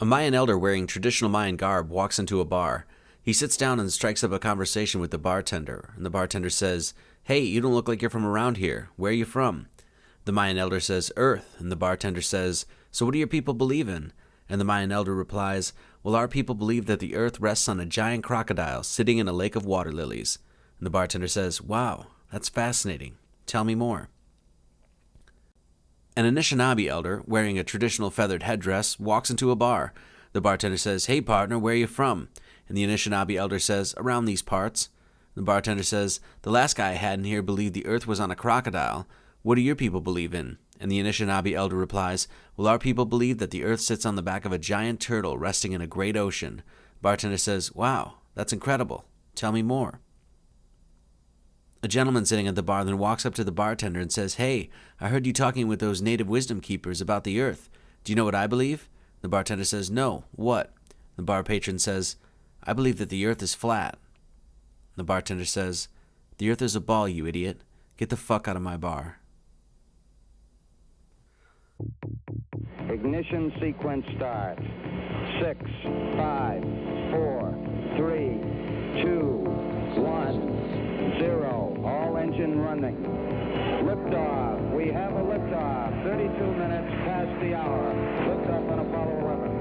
A Mayan elder wearing traditional Mayan garb walks into a bar. He sits down and strikes up a conversation with the bartender, and the bartender says, "Hey, you don't look like you're from around here. Where are you from?" The Mayan elder says, "Earth," and the bartender says, "So what do your people believe in?" And the Mayan elder replies, "Well, our people believe that the earth rests on a giant crocodile sitting in a lake of water lilies." And the bartender says, "Wow, that's fascinating. Tell me more." An Anishinaabe elder, wearing a traditional feathered headdress, walks into a bar. The bartender says, "Hey partner, where are you from?" And the Anishinaabe elder says, "Around these parts." The bartender says, "The last guy I had in here believed the earth was on a crocodile. What do your people believe in?" And the Anishinaabe elder replies, "Well, our people believe that the earth sits on the back of a giant turtle resting in a great ocean." Bartender says, "Wow, that's incredible. Tell me more." A gentleman sitting at the bar then walks up to the bartender and says, "Hey, I heard you talking with those native wisdom keepers about the earth. Do you know what I believe?" The bartender says, "No, what?" The bar patron says, "I believe that the earth is flat." The bartender says, "The earth is a ball, you idiot. Get the fuck out of my bar." Ignition sequence start. 6, 5, 4, 3, 2, 1, 0. All engine running. Liftoff. We have a liftoff. 32 minutes past the hour. Liftoff on Apollo 11.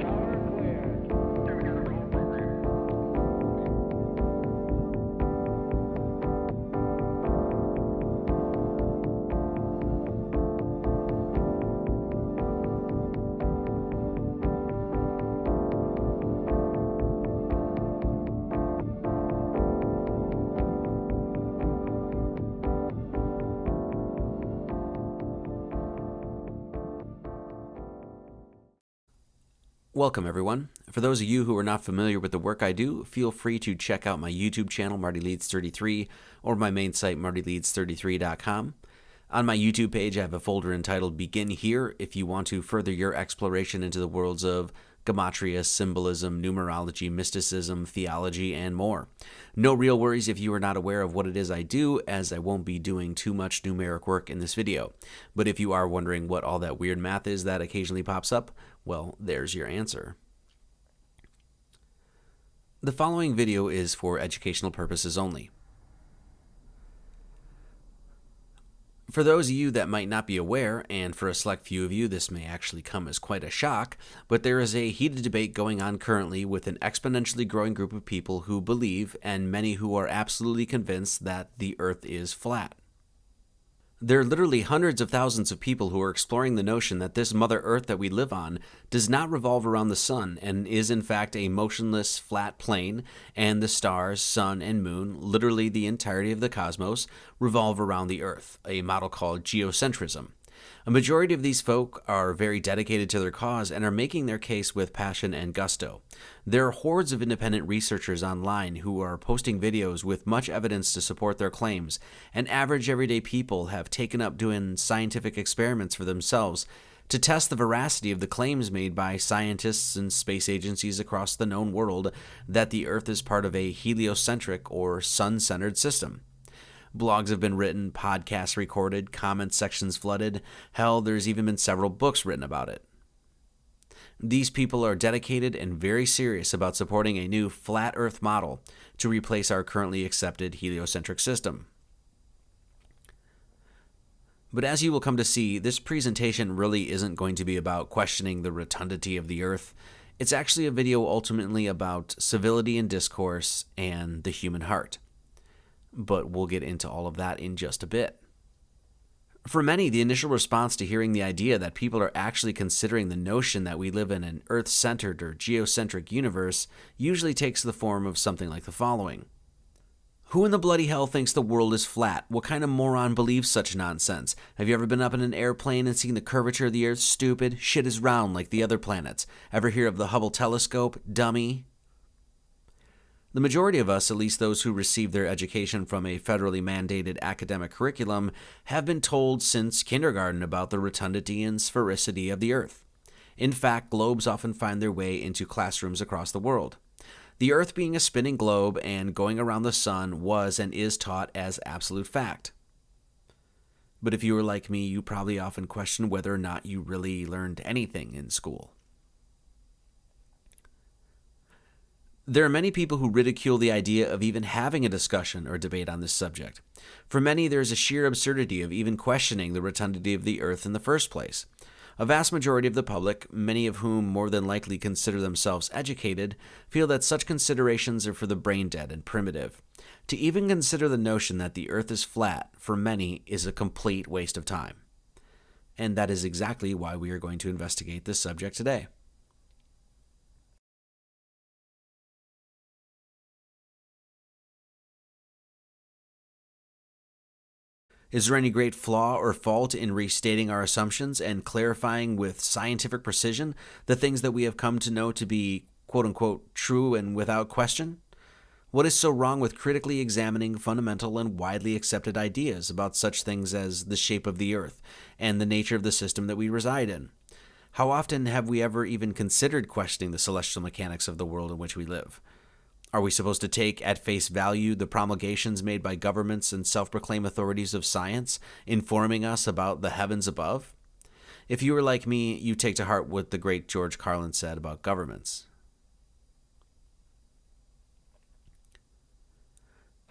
Tower clear. Welcome, everyone. For those of you who are not familiar with the work I do, feel free to check out my YouTube channel, Marty Leeds 33, or my main site, martyleeds33.com. On my YouTube page, I have a folder entitled Begin Here if you want to further your exploration into the worlds of gematria, symbolism, numerology, mysticism, theology, and more. No real worries if you are not aware of what it is I do, as I won't be doing too much numeric work in this video. But if you are wondering what all that weird math is that occasionally pops up, well, there's your answer. The following video is for educational purposes only. For those of you that might not be aware, and for a select few of you this may actually come as quite a shock, but there is a heated debate going on currently with an exponentially growing group of people who believe, and many who are absolutely convinced, that the earth is flat. There are literally hundreds of thousands of people who are exploring the notion that this Mother Earth that we live on does not revolve around the sun and is in fact a motionless flat plane, and the stars, sun, and moon, literally the entirety of the cosmos, revolve around the Earth, a model called geocentrism. A majority of these folk are very dedicated to their cause and are making their case with passion and gusto. There are hordes of independent researchers online who are posting videos with much evidence to support their claims, and average everyday people have taken up doing scientific experiments for themselves to test the veracity of the claims made by scientists and space agencies across the known world that the Earth is part of a heliocentric or sun-centered system. Blogs have been written, podcasts recorded, comment sections flooded. Hell, there's even been several books written about it. These people are dedicated and very serious about supporting a new flat Earth model to replace our currently accepted heliocentric system. But as you will come to see, this presentation really isn't going to be about questioning the rotundity of the Earth. It's actually a video ultimately about civility and discourse and the human heart. But we'll get into all of that in just a bit. For many, the initial response to hearing the idea that people are actually considering the notion that we live in an Earth-centered or geocentric universe usually takes the form of something like the following. Who in the bloody hell thinks the world is flat? What kind of moron believes such nonsense? Have you ever been up in an airplane and seen the curvature of the Earth? Stupid. Shit is round like the other planets. Ever hear of the Hubble telescope? Dummy. The majority of us, at least those who receive their education from a federally mandated academic curriculum, have been told since kindergarten about the rotundity and sphericity of the Earth. In fact, globes often find their way into classrooms across the world. The Earth being a spinning globe and going around the sun was and is taught as absolute fact. But if you were like me, you probably often question whether or not you really learned anything in school. There are many people who ridicule the idea of even having a discussion or debate on this subject. For many, there is a sheer absurdity of even questioning the rotundity of the Earth in the first place. A vast majority of the public, many of whom more than likely consider themselves educated, feel that such considerations are for the brain-dead and primitive. To even consider the notion that the Earth is flat, for many, is a complete waste of time. And that is exactly why we are going to investigate this subject today. Is there any great flaw or fault in restating our assumptions and clarifying with scientific precision the things that we have come to know to be quote-unquote true and without question? What is so wrong with critically examining fundamental and widely accepted ideas about such things as the shape of the Earth and the nature of the system that we reside in? How often have we ever even considered questioning the celestial mechanics of the world in which we live? Are we supposed to take at face value the promulgations made by governments and self-proclaimed authorities of science, informing us about the heavens above? If you were like me, you take to heart what the great George Carlin said about governments.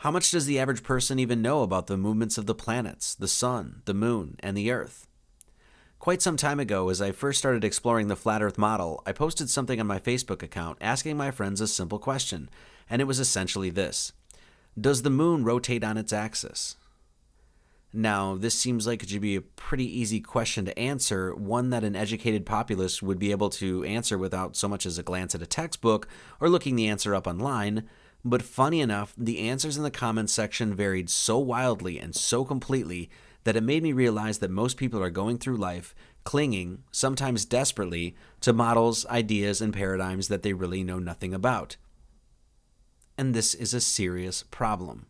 How much does the average person even know about the movements of the planets, the sun, the moon, and the Earth? Quite some time ago, as I first started exploring the flat Earth model, I posted something on my Facebook account asking my friends a simple question, and it was essentially this: does the moon rotate on its axis? Now, this seems like it should be a pretty easy question to answer, one that an educated populace would be able to answer without so much as a glance at a textbook or looking the answer up online. But funny enough, the answers in the comments section varied so wildly and so completely that it made me realize that most people are going through life clinging, sometimes desperately, to models, ideas, and paradigms that they really know nothing about. And this is a serious problem.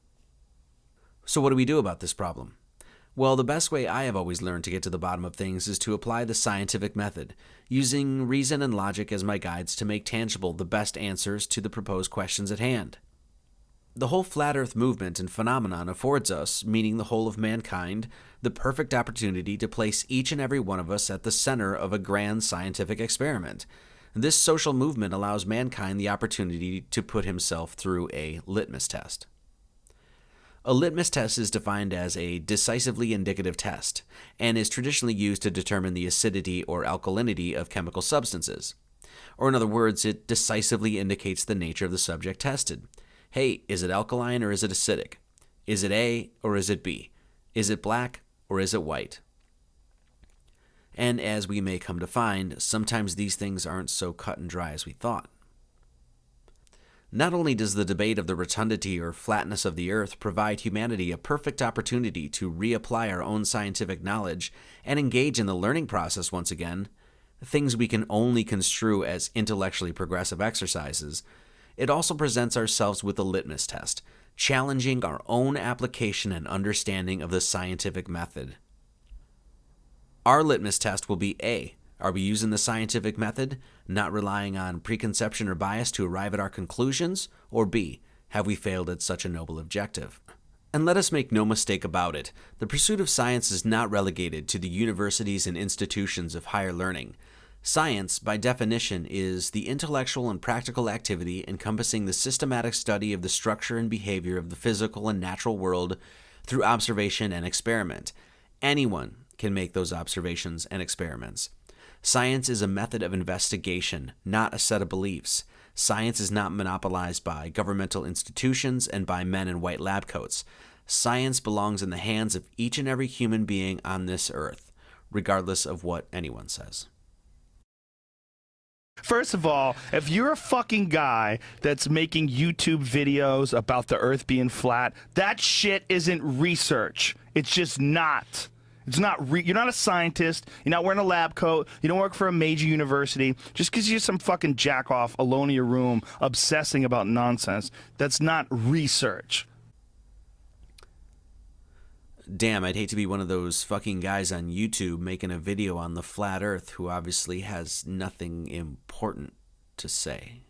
So what do we do about this problem? Well, the best way I have always learned to get to the bottom of things is to apply the scientific method, using reason and logic as my guides to make tangible the best answers to the proposed questions at hand. The whole flat Earth movement and phenomenon affords us, meaning the whole of mankind, the perfect opportunity to place each and every one of us at the center of a grand scientific experiment. This social movement allows mankind the opportunity to put himself through a litmus test. A litmus test is defined as a decisively indicative test and is traditionally used to determine the acidity or alkalinity of chemical substances. Or in other words, it decisively indicates the nature of the subject tested. Hey, is it alkaline or is it acidic? Is it A or is it B? Is it black or is it white? And as we may come to find, sometimes these things aren't so cut and dry as we thought. Not only does the debate of the rotundity or flatness of the Earth provide humanity a perfect opportunity to reapply our own scientific knowledge and engage in the learning process once again, things we can only construe as intellectually progressive exercises, it also presents ourselves with a litmus test, challenging our own application and understanding of the scientific method. Our litmus test will be A. Are we using the scientific method, not relying on preconception or bias to arrive at our conclusions? Or B. Have we failed at such a noble objective? And let us make no mistake about it, the pursuit of science is not relegated to the universities and institutions of higher learning. Science, by definition, is the intellectual and practical activity encompassing the systematic study of the structure and behavior of the physical and natural world through observation and experiment. Anyone can make those observations and experiments. Science is a method of investigation, not a set of beliefs. Science is not monopolized by governmental institutions and by men in white lab coats. Science belongs in the hands of each and every human being on this earth, regardless of what anyone says. First of all, if you're a fucking guy that's making YouTube videos about the Earth being flat, that shit isn't research. It's just not. It's not. You're not a scientist. You're not wearing a lab coat. You don't work for a major university. Just because you're some fucking jack-off alone in your room obsessing about nonsense, that's not research. Damn, I'd hate to be one of those fucking guys on YouTube making a video on the flat Earth who obviously has nothing important to say.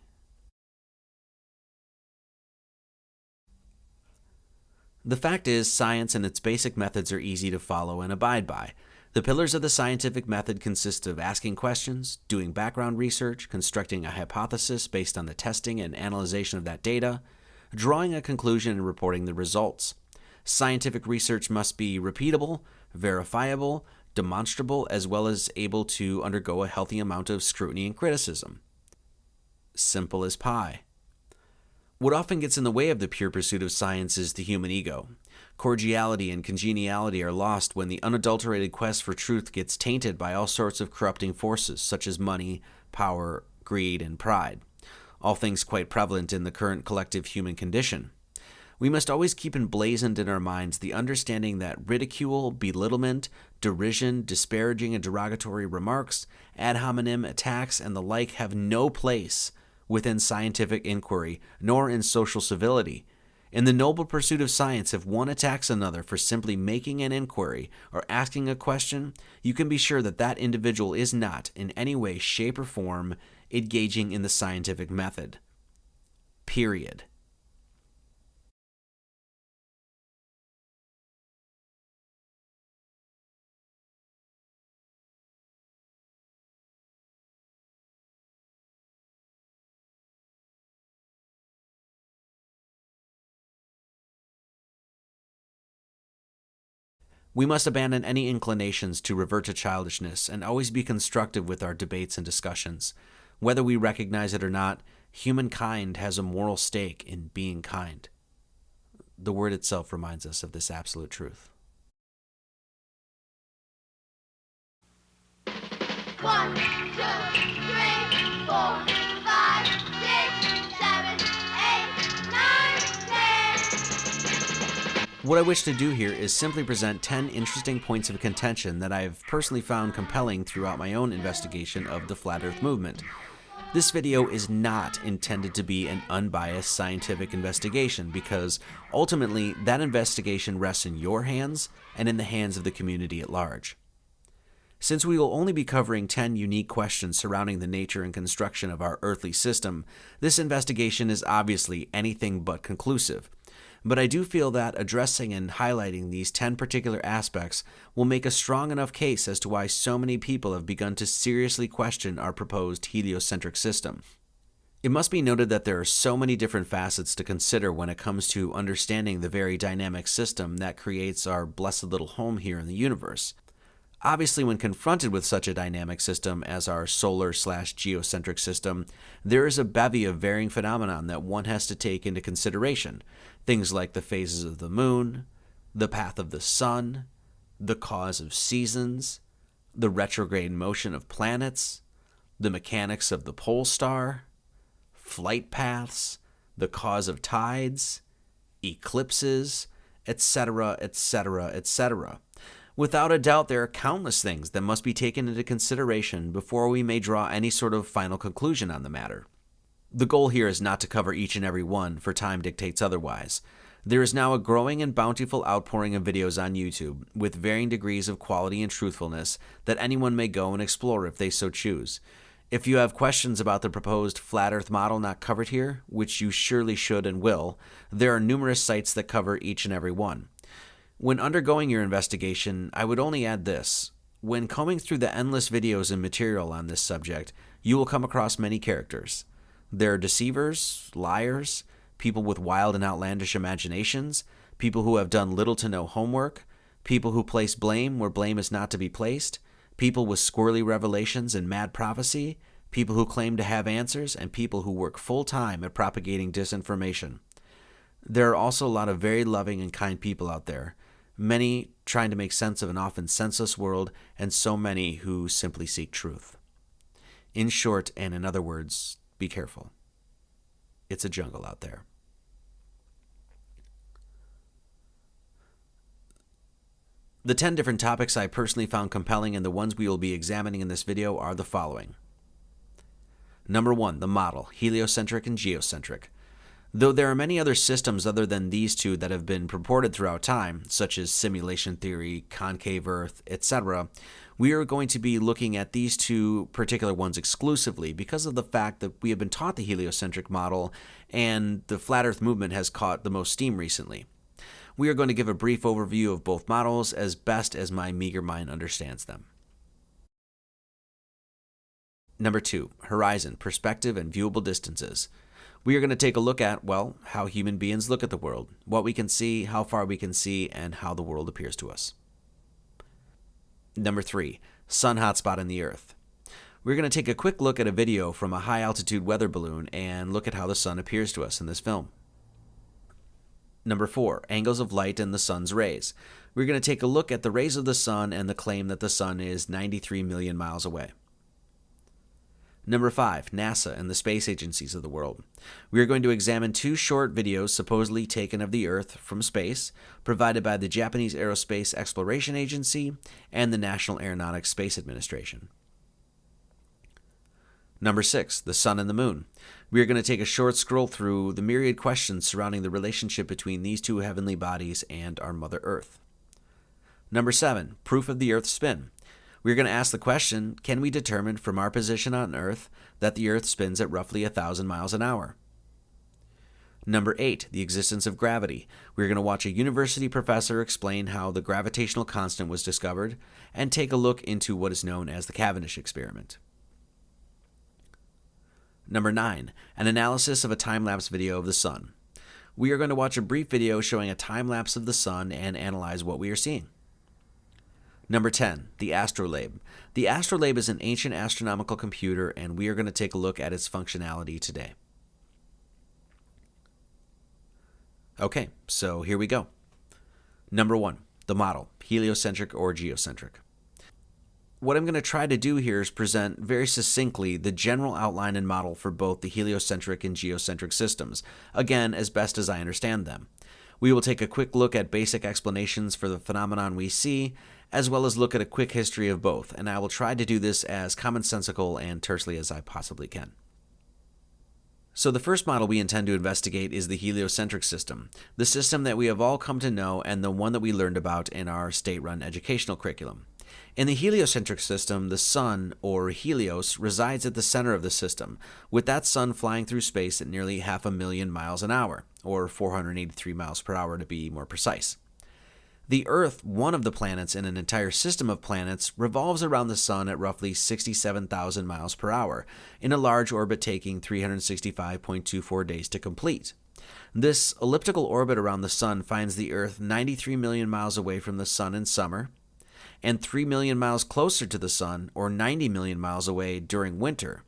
The fact is, science and its basic methods are easy to follow and abide by. The pillars of the scientific method consist of asking questions, doing background research, constructing a hypothesis based on the testing and analyzation of that data, drawing a conclusion and reporting the results. Scientific research must be repeatable, verifiable, demonstrable, as well as able to undergo a healthy amount of scrutiny and criticism. Simple as pie. What often gets in the way of the pure pursuit of science is the human ego. Cordiality and congeniality are lost when the unadulterated quest for truth gets tainted by all sorts of corrupting forces, such as money, power, greed, and pride. All things quite prevalent in the current collective human condition. We must always keep emblazoned in our minds the understanding that ridicule, belittlement, derision, disparaging and derogatory remarks, ad hominem attacks, and the like have no place within scientific inquiry, nor in social civility. In the noble pursuit of science, if one attacks another for simply making an inquiry or asking a question, you can be sure that that individual is not, in any way, shape, or form, engaging in the scientific method. Period. We must abandon any inclinations to revert to childishness and always be constructive with our debates and discussions. Whether we recognize it or not, humankind has a moral stake in being kind. The word itself reminds us of this absolute truth. 1, 2, 3, 4, 5, 6, 7, 8, 9, 10. What I wish to do here is simply present 10 interesting points of contention that I've personally found compelling throughout my own investigation of the Flat Earth movement. This video is not intended to be an unbiased scientific investigation because ultimately that investigation rests in your hands and in the hands of the community at large. Since we will only be covering 10 unique questions surrounding the nature and construction of our earthly system, this investigation is obviously anything but conclusive. But I do feel that addressing and highlighting these 10 particular aspects will make a strong enough case as to why so many people have begun to seriously question our proposed heliocentric system. It must be noted that there are so many different facets to consider when it comes to understanding the very dynamic system that creates our blessed little home here in the universe. Obviously, when confronted with such a dynamic system as our solar/geocentric system, there is a bevy of varying phenomena that one has to take into consideration. Things like the phases of the moon, the path of the sun, the cause of seasons, the retrograde motion of planets, the mechanics of the pole star, flight paths, the cause of tides, eclipses, etc., etc., etc. Without a doubt, there are countless things that must be taken into consideration before we may draw any sort of final conclusion on the matter. The goal here is not to cover each and every one, for time dictates otherwise. There is now a growing and bountiful outpouring of videos on YouTube, with varying degrees of quality and truthfulness, that anyone may go and explore if they so choose. If you have questions about the proposed flat earth model not covered here, which you surely should and will, there are numerous sites that cover each and every one. When undergoing your investigation, I would only add this. When combing through the endless videos and material on this subject, you will come across many characters. There are deceivers, liars, people with wild and outlandish imaginations, people who have done little to no homework, people who place blame where blame is not to be placed, people with squirrely revelations and mad prophecy, people who claim to have answers, and people who work full-time at propagating disinformation. There are also a lot of very loving and kind people out there, many trying to make sense of an often senseless world, and so many who simply seek truth. In short, and in other words, be careful. It's a jungle out there. The 10 different topics I personally found compelling and the ones we will be examining in this video are the following. Number 1, the model, heliocentric and geocentric. Though there are many other systems other than these two that have been purported throughout time, such as simulation theory, concave Earth, etc., we are going to be looking at these two particular ones exclusively because of the fact that we have been taught the heliocentric model and the flat Earth movement has caught the most steam recently. We are going to give a brief overview of both models as best as my meager mind understands them. Number 2, horizon, perspective, and viewable distances. We are going to take a look at, well, how human beings look at the world, what we can see, how far we can see, and how the world appears to us. Number 3, sun hotspot in the Earth. We're going to take a quick look at a video from a high-altitude weather balloon and look at how the sun appears to us in this film. Number 4, angles of light and the sun's rays. We're going to take a look at the rays of the sun and the claim that the sun is 93 million miles away. Number 5, NASA and the space agencies of the world. We are going to examine 2 short videos supposedly taken of the Earth from space, provided by the Japanese Aerospace Exploration Agency and the National Aeronautics Space Administration. Number 6, the sun and the moon. We are going to take a short scroll through the myriad questions surrounding the relationship between these 2 heavenly bodies and our Mother Earth. Number 7, proof of the Earth's spin. We're going to ask the question, can we determine from our position on Earth that the Earth spins at roughly 1,000 miles an hour? Number 8, the existence of gravity. We're going to watch a university professor explain how the gravitational constant was discovered and take a look into what is known as the Cavendish experiment. Number 9, an analysis of a time-lapse video of the sun. We are going to watch a brief video showing a time-lapse of the sun and analyze what we are seeing. Number 10, the astrolabe. The astrolabe is an ancient astronomical computer, and we are going to take a look at its functionality today. Okay, so here we go. Number 1, the model, heliocentric or geocentric. What I'm going to try to do here is present very succinctly the general outline and model for both the heliocentric and geocentric systems, again, as best as I understand them. We will take a quick look at basic explanations for the phenomenon we see, as well as look at a quick history of both, and I will try to do this as commonsensical and tersely as I possibly can. So the first model we intend to investigate is the heliocentric system, the system that we have all come to know and the one that we learned about in our state-run educational curriculum. In the heliocentric system, the sun, or Helios, resides at the center of the system, with that sun flying through space at nearly 500,000 miles an hour, or 483 miles per hour to be more precise. The Earth, one of the planets in an entire system of planets, revolves around the sun at roughly 67,000 miles per hour, in a large orbit taking 365.24 days to complete. This elliptical orbit around the sun finds the Earth 93 million miles away from the sun in summer, and 3 million miles closer to the sun, or 90 million miles away during winter,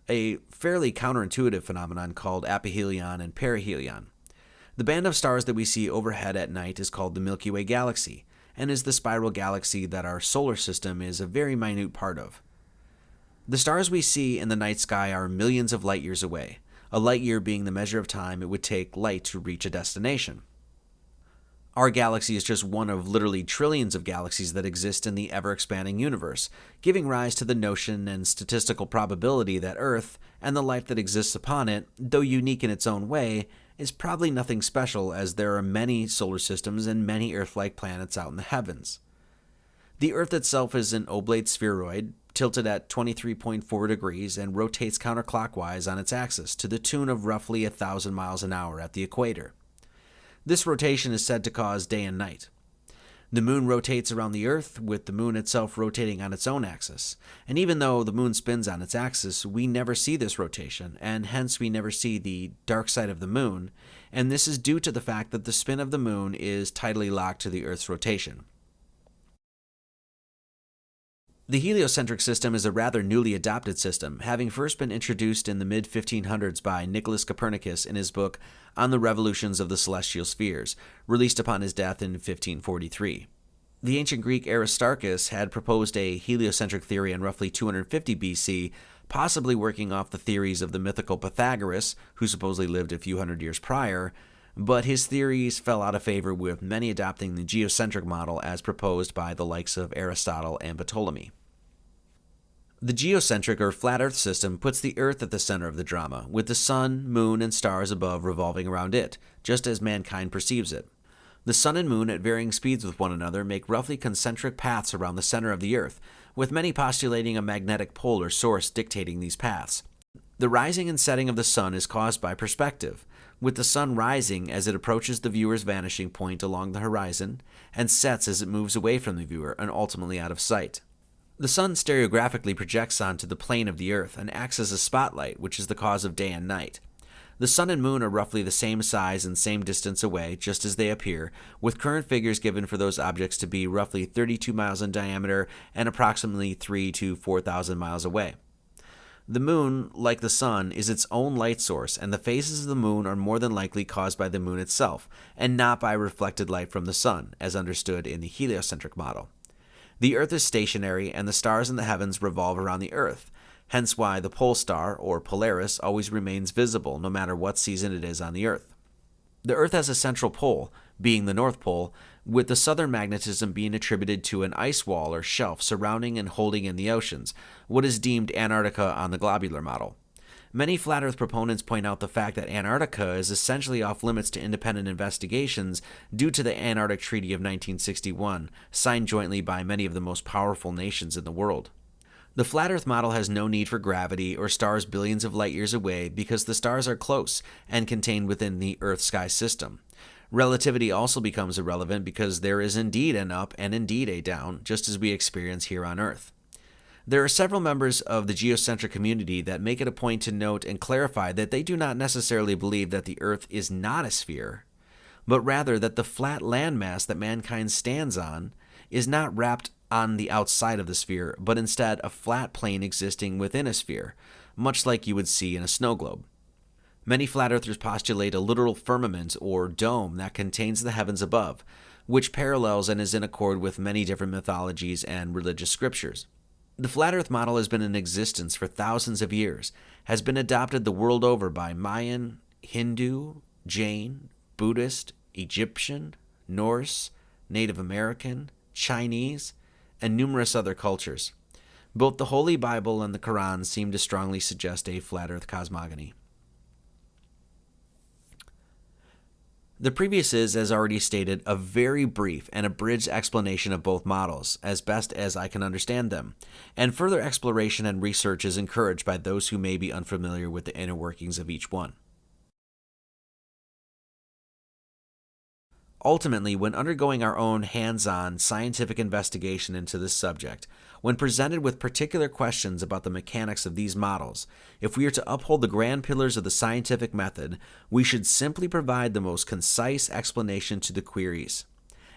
a fairly counterintuitive phenomenon called aphelion and perihelion. The band of stars that we see overhead at night is called the Milky Way galaxy, and is the spiral galaxy that our solar system is a very minute part of. The stars we see in the night sky are millions of light years away, a light year being the measure of time it would take light to reach a destination. Our galaxy is just one of literally trillions of galaxies that exist in the ever-expanding universe, giving rise to the notion and statistical probability that Earth, and the life that exists upon it, though unique in its own way, is probably nothing special, as there are many solar systems and many Earth-like planets out in the heavens. The Earth itself is an oblate spheroid, tilted at 23.4 degrees and rotates counterclockwise on its axis to the tune of roughly 1,000 miles an hour at the equator. This rotation is said to cause day and night. The moon rotates around the Earth, with the moon itself rotating on its own axis. And even though the moon spins on its axis, we never see this rotation, and hence we never see the dark side of the moon, and this is due to the fact that the spin of the moon is tidally locked to the Earth's rotation. The heliocentric system is a rather newly adopted system, having first been introduced in the mid-1500s by Nicholas Copernicus in his book On the Revolutions of the Celestial Spheres, released upon his death in 1543. The ancient Greek Aristarchus had proposed a heliocentric theory in roughly 250 BC, possibly working off the theories of the mythical Pythagoras, who supposedly lived a few hundred years prior, but his theories fell out of favor, with many adopting the geocentric model as proposed by the likes of Aristotle and Ptolemy. The geocentric or flat Earth system puts the Earth at the center of the drama, with the sun, moon, and stars above revolving around it, just as mankind perceives it. The sun and moon at varying speeds with one another make roughly concentric paths around the center of the Earth, with many postulating a magnetic pole or source dictating these paths. The rising and setting of the sun is caused by perspective. with the sun rising as it approaches the viewer's vanishing point along the horizon and sets as it moves away from the viewer and ultimately out of sight. The sun stereographically projects onto the plane of the Earth and acts as a spotlight, which is the cause of day and night. The sun and moon are roughly the same size and same distance away, just as they appear, with current figures given for those objects to be roughly 32 miles in diameter and approximately 3,000 to 4,000 miles away. The moon, like the sun, is its own light source, and the phases of the moon are more than likely caused by the moon itself, and not by reflected light from the sun, as understood in the heliocentric model. The Earth is stationary, and the stars in the heavens revolve around the Earth, hence why the pole star, or Polaris, always remains visible no matter what season it is on the Earth. The Earth has a central pole, being the North Pole, with the southern magnetism being attributed to an ice wall or shelf surrounding and holding in the oceans, what is deemed Antarctica on the globular model. Many flat Earth proponents point out the fact that Antarctica is essentially off limits to independent investigations due to the Antarctic Treaty of 1961, signed jointly by many of the most powerful nations in the world. The flat Earth model has no need for gravity or stars billions of light years away because the stars are close and contained within the Earth-sky system. Relativity also becomes irrelevant because there is indeed an up and indeed a down, just as we experience here on Earth. There are several members of the geocentric community that make it a point to note and clarify that they do not necessarily believe that the Earth is not a sphere, but rather that the flat landmass that mankind stands on is not wrapped on the outside of the sphere, but instead a flat plane existing within a sphere, much like you would see in a snow globe. Many flat earthers postulate a literal firmament or dome that contains the heavens above, which parallels and is in accord with many different mythologies and religious scriptures. The flat earth model has been in existence for thousands of years, has been adopted the world over by Mayan, Hindu, Jain, Buddhist, Egyptian, Norse, Native American, Chinese, and numerous other cultures. Both the Holy Bible and the Quran seem to strongly suggest a flat earth cosmogony. The previous is, as already stated, a very brief and abridged explanation of both models, as best as I can understand them, and further exploration and research is encouraged by those who may be unfamiliar with the inner workings of each one. Ultimately, when undergoing our own hands-on scientific investigation into this subject, when presented with particular questions about the mechanics of these models, if we are to uphold the grand pillars of the scientific method, we should simply provide the most concise explanation to the queries.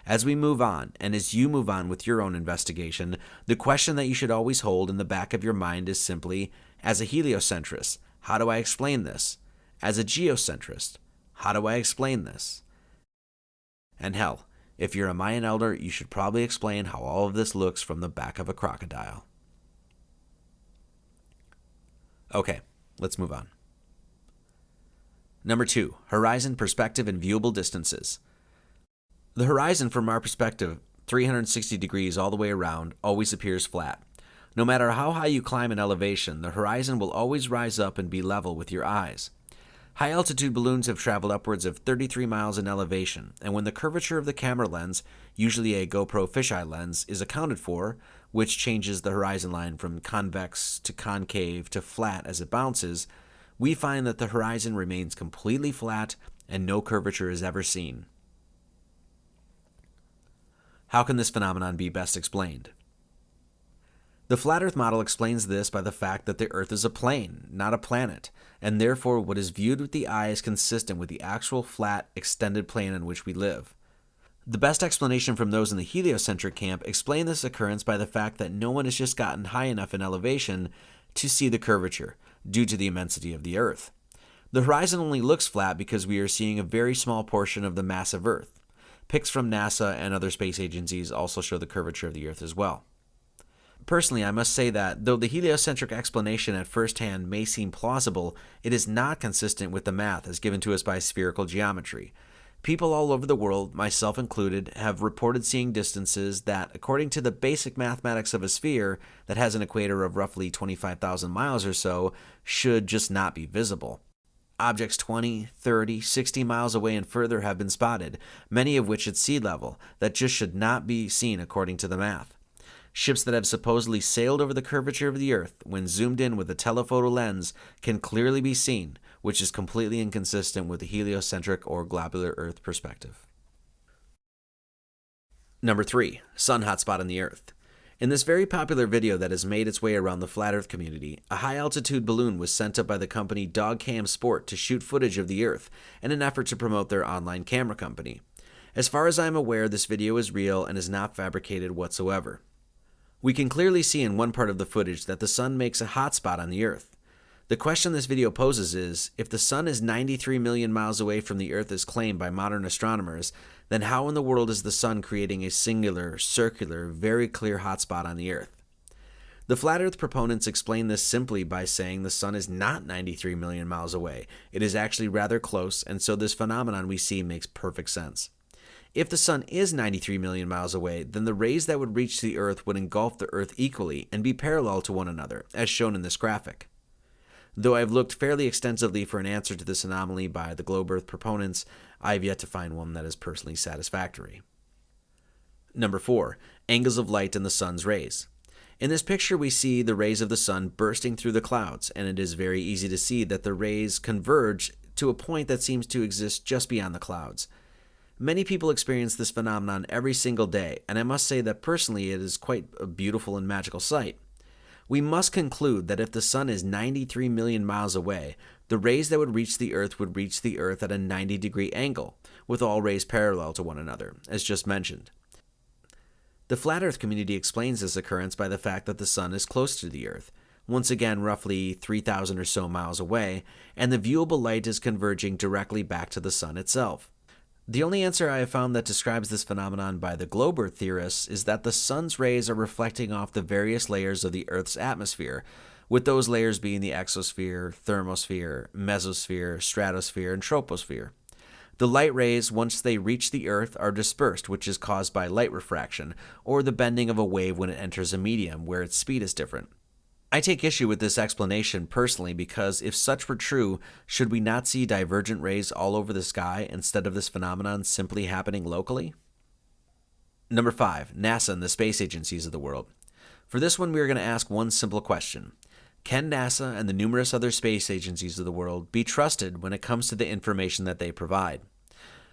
As we move on, and as you move on with your own investigation, the question that you should always hold in the back of your mind is simply, as a heliocentrist, how do I explain this? As a geocentrist, how do I explain this? And hell, if you're a Mayan elder, you should probably explain how all of this looks from the back of a crocodile. Okay, let's move on. Number 2, horizon perspective and viewable distances. The horizon from our perspective, 360 degrees all the way around, always appears flat. No matter how high you climb in elevation, the horizon will always rise up and be level with your eyes. High-altitude balloons have traveled upwards of 33 miles in elevation, and when the curvature of the camera lens, usually a GoPro fisheye lens, is accounted for, which changes the horizon line from convex to concave to flat as it bounces, we find that the horizon remains completely flat and no curvature is ever seen. How can this phenomenon be best explained? The flat Earth model explains this by the fact that the Earth is a plane, not a planet, and therefore what is viewed with the eye is consistent with the actual flat, extended plane on which we live. The best explanation from those in the heliocentric camp explain this occurrence by the fact that no one has just gotten high enough in elevation to see the curvature, due to the immensity of the Earth. The horizon only looks flat because we are seeing a very small portion of the massive Earth. Pics from NASA and other space agencies also show the curvature of the Earth as well. Personally, I must say that, though the heliocentric explanation at first hand may seem plausible, it is not consistent with the math as given to us by spherical geometry. People all over the world, myself included, have reported seeing distances that, according to the basic mathematics of a sphere that has an equator of roughly 25,000 miles or so, should just not be visible. Objects 20, 30, 60 miles away and further have been spotted, many of which at sea level, that just should not be seen according to the math. Ships that have supposedly sailed over the curvature of the Earth, when zoomed in with a telephoto lens, can clearly be seen, which is completely inconsistent with the heliocentric or globular Earth perspective. Number 3. Sun hotspot on the Earth. In this very popular video that has made its way around the Flat Earth community, a high-altitude balloon was sent up by the company Dogcam Sport to shoot footage of the Earth in an effort to promote their online camera company. As far as I am aware, this video is real and is not fabricated whatsoever. We can clearly see in one part of the footage that the sun makes a hotspot on the Earth. The question this video poses is, if the sun is 93 million miles away from the Earth as claimed by modern astronomers, then how in the world is the sun creating a singular, circular, very clear hotspot on the Earth? The Flat Earth proponents explain this simply by saying the sun is not 93 million miles away. It is actually rather close, and so this phenomenon we see makes perfect sense. If the sun is 93 million miles away, then the rays that would reach the Earth would engulf the Earth equally and be parallel to one another, as shown in this graphic. Though I've looked fairly extensively for an answer to this anomaly by the globe Earth proponents, I have yet to find one that is personally satisfactory. Number 4. Angles of light in the sun's rays. In this picture we see the rays of the sun bursting through the clouds, and it is very easy to see that the rays converge to a point that seems to exist just beyond the clouds. Many people experience this phenomenon every single day, and I must say that personally it is quite a beautiful and magical sight. We must conclude that if the sun is 93 million miles away, the rays that would reach the Earth at a 90-degree angle, with all rays parallel to one another, as just mentioned. The Flat Earth community explains this occurrence by the fact that the sun is close to the Earth, once again roughly 3,000 or so miles away, and the viewable light is converging directly back to the sun itself. The only answer I have found that describes this phenomenon by the globe Earth theorists is that the sun's rays are reflecting off the various layers of the Earth's atmosphere, with those layers being the exosphere, thermosphere, mesosphere, stratosphere, and troposphere. The light rays, once they reach the Earth, are dispersed, which is caused by light refraction, or the bending of a wave when it enters a medium where its speed is different. I take issue with this explanation personally because if such were true, should we not see divergent rays all over the sky instead of this phenomenon simply happening locally? Number 5. NASA and the space agencies of the world. For this one, we are going to ask one simple question. Can NASA and the numerous other space agencies of the world be trusted when it comes to the information that they provide?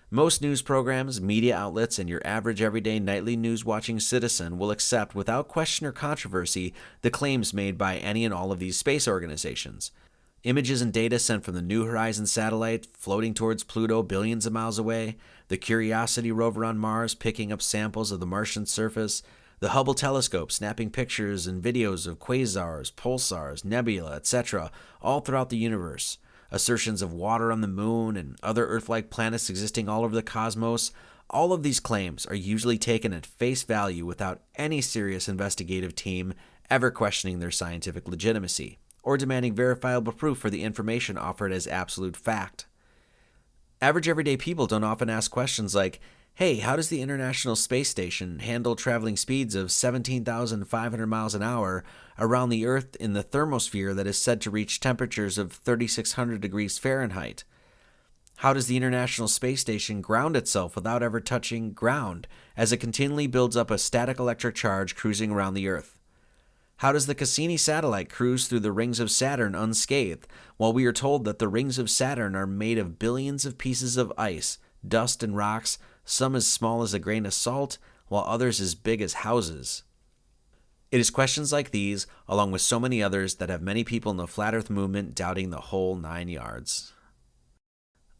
Most news programs, media outlets, and your average everyday nightly news-watching citizen will accept without question or controversy the claims made by any and all of these space organizations. Images and data sent from the New Horizons satellite floating towards Pluto billions of miles away, the Curiosity rover on Mars picking up samples of the Martian surface, the Hubble telescope snapping pictures and videos of quasars, pulsars, nebula, etc., all throughout the universe. Assertions of water on the moon and other Earth-like planets existing all over the cosmos, all of these claims are usually taken at face value without any serious investigative team ever questioning their scientific legitimacy, or demanding verifiable proof for the information offered as absolute fact. Average everyday people don't often ask questions like, hey, how does the International Space Station handle traveling speeds of 17,500 miles an hour around the Earth in the thermosphere that is said to reach temperatures of 3,600 degrees Fahrenheit? How does the International Space Station ground itself without ever touching ground, as it continually builds up a static electric charge cruising around the Earth? How does the Cassini satellite cruise through the rings of Saturn unscathed, while we are told that the rings of Saturn are made of billions of pieces of ice, dust, and rocks, some as small as a grain of salt, while others as big as houses? It is questions like these, along with so many others, that have many people in the Flat Earth movement doubting the whole 9 yards.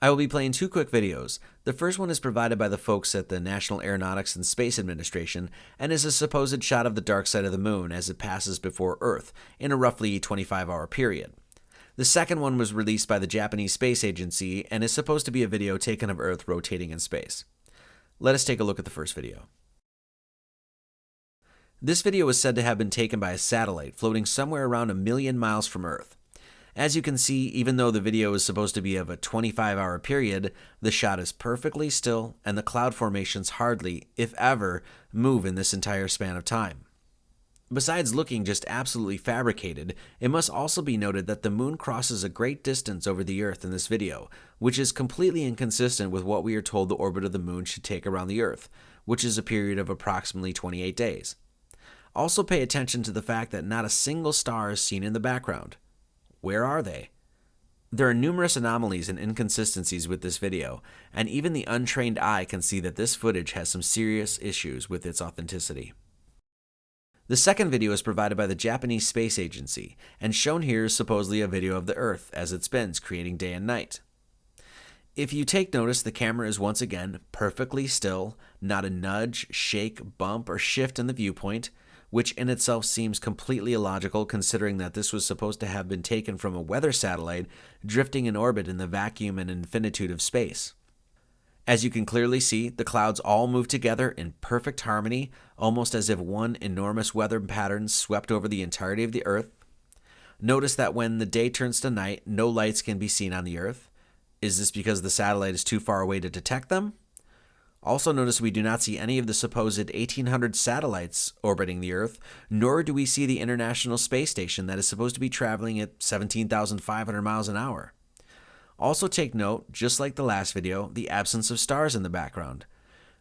I will be playing 2 quick videos. The first one is provided by the folks at the National Aeronautics and Space Administration and is a supposed shot of the dark side of the moon as it passes before Earth in a roughly 25-hour period. The second one was released by the Japanese Space Agency and is supposed to be a video taken of Earth rotating in space. Let us take a look at the first video. This video is said to have been taken by a satellite floating somewhere around 1 million miles from Earth. As you can see, even though the video is supposed to be of a 25-hour period, the shot is perfectly still and the cloud formations hardly, if ever, move in this entire span of time. Besides looking just absolutely fabricated, it must also be noted that the moon crosses a great distance over the Earth in this video, which is completely inconsistent with what we are told the orbit of the moon should take around the Earth, which is a period of approximately 28 days. Also pay attention to the fact that not a single star is seen in the background. Where are they? There are numerous anomalies and inconsistencies with this video, and even the untrained eye can see that this footage has some serious issues with its authenticity. The second video is provided by the Japanese Space Agency, and shown here is supposedly a video of the Earth as it spins, creating day and night. If you take notice, the camera is once again perfectly still, not a nudge, shake, bump, or shift in the viewpoint, which in itself seems completely illogical considering that this was supposed to have been taken from a weather satellite drifting in orbit in the vacuum and infinitude of space. As you can clearly see, the clouds all move together in perfect harmony, almost as if one enormous weather pattern swept over the entirety of the Earth. Notice that when the day turns to night, no lights can be seen on the Earth. Is this because the satellite is too far away to detect them? Also notice we do not see any of the supposed 1,800 satellites orbiting the Earth, nor do we see the International Space Station that is supposed to be traveling at 17,500 miles an hour. Also take note, just like the last video, the absence of stars in the background.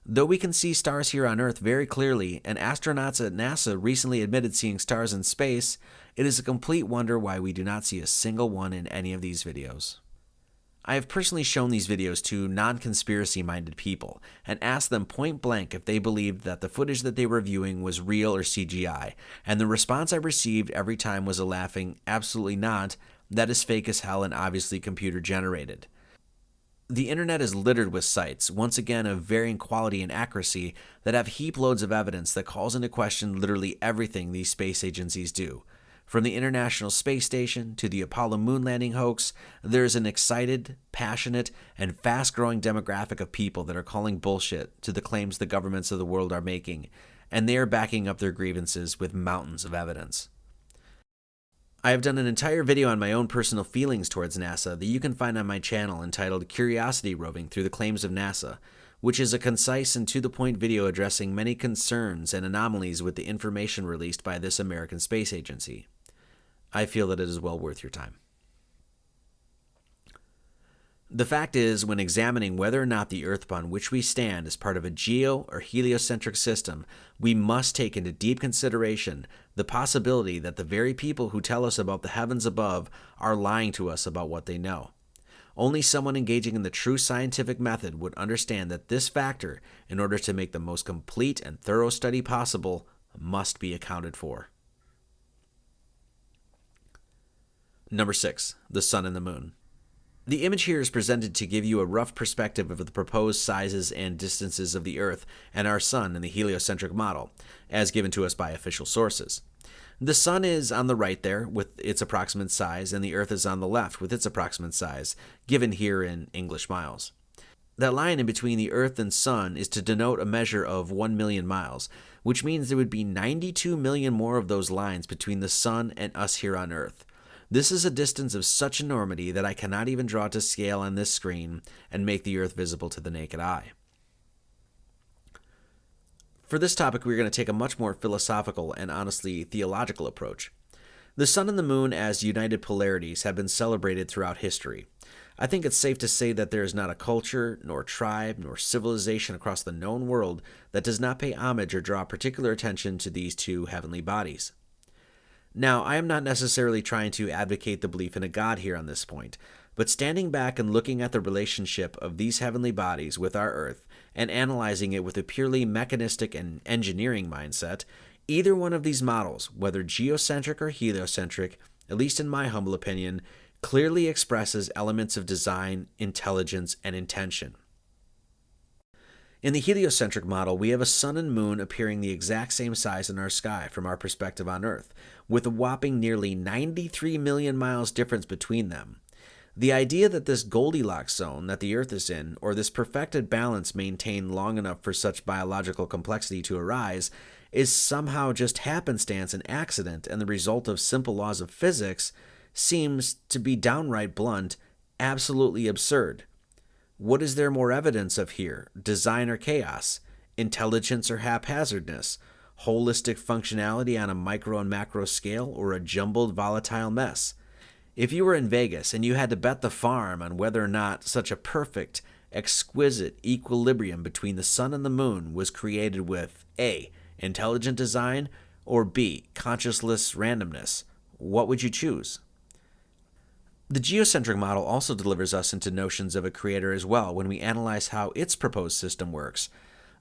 Though we can see stars here on Earth very clearly, and astronauts at NASA recently admitted seeing stars in space, it is a complete wonder why we do not see a single one in any of these videos. I have personally shown these videos to non-conspiracy-minded people and asked them point blank if they believed that the footage that they were viewing was real or CGI, and the response I received every time was a laughing, absolutely not, that is fake as hell and obviously computer-generated. The internet is littered with sites, once again of varying quality and accuracy, that have heap loads of evidence that calls into question literally everything these space agencies do. From the International Space Station to the Apollo moon landing hoax, there is an excited, passionate, and fast-growing demographic of people that are calling bullshit to the claims the governments of the world are making, and they are backing up their grievances with mountains of evidence. I have done an entire video on my own personal feelings towards NASA that you can find on my channel entitled Curiosity Roving Through the Claims of NASA, which is a concise and to-the-point video addressing many concerns and anomalies with the information released by this American space agency. I feel that it is well worth your time. The fact is, when examining whether or not the Earth upon which we stand is part of a geo- or heliocentric system, we must take into deep consideration the possibility that the very people who tell us about the heavens above are lying to us about what they know. Only someone engaging in the true scientific method would understand that this factor, in order to make the most complete and thorough study possible, must be accounted for. Number 6. The Sun and the Moon. The image here is presented to give you a rough perspective of the proposed sizes and distances of the Earth and our Sun in the heliocentric model, as given to us by official sources. The Sun is on the right there with its approximate size, and the Earth is on the left with its approximate size, given here in English miles. That line in between the Earth and Sun is to denote a measure of 1 million miles, which means there would be 92 million more of those lines between the Sun and us here on Earth. This is a distance of such enormity that I cannot even draw to scale on this screen and make the Earth visible to the naked eye. For this topic, we're going to take a much more philosophical and honestly theological approach. The Sun and the Moon as united polarities have been celebrated throughout history. I think it's safe to say that there is not a culture, nor tribe, nor civilization across the known world that does not pay homage or draw particular attention to these two heavenly bodies. Now, I am not necessarily trying to advocate the belief in a God here on this point, but standing back and looking at the relationship of these heavenly bodies with our Earth and analyzing it with a purely mechanistic and engineering mindset, either one of these models, whether geocentric or heliocentric, at least in my humble opinion, clearly expresses elements of design, intelligence, and intention. In the heliocentric model, we have a sun and moon appearing the exact same size in our sky from our perspective on Earth, with a whopping nearly 93 million miles difference between them. The idea that this Goldilocks zone that the Earth is in, or this perfected balance maintained long enough for such biological complexity to arise, is somehow just happenstance and accident and the result of simple laws of physics, seems, to be downright blunt, absolutely absurd. What is there more evidence of here? Design or chaos? Intelligence or haphazardness? Holistic functionality on a micro and macro scale, or a jumbled volatile mess? If you were in Vegas and you had to bet the farm on whether or not such a perfect, exquisite equilibrium between the sun and the moon was created with A. Intelligent design, or B. Consciousless randomness, what would you choose? The geocentric model also delivers us into notions of a creator as well when we analyze how its proposed system works.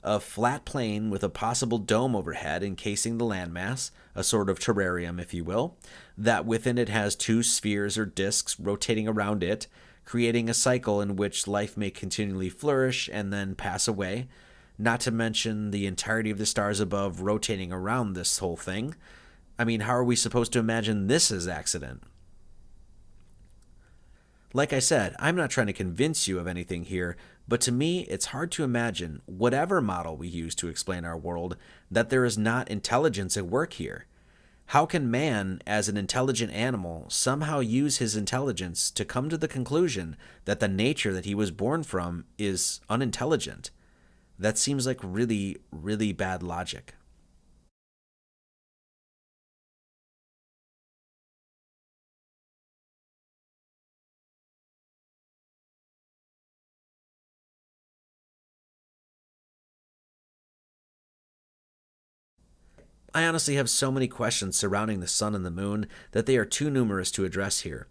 A flat plane with a possible dome overhead encasing the landmass, a sort of terrarium, if you will, that within it has two spheres or disks rotating around it, creating a cycle in which life may continually flourish and then pass away, not to mention the entirety of the stars above rotating around this whole thing. I mean, how are we supposed to imagine this as accident? Like I said, I'm not trying to convince you of anything here, but to me, it's hard to imagine, whatever model we use to explain our world, that there is not intelligence at work here. How can man, as an intelligent animal, somehow use his intelligence to come to the conclusion that the nature that he was born from is unintelligent? That seems like really, really bad logic. I honestly have so many questions surrounding the sun and the moon that they are too numerous to address here.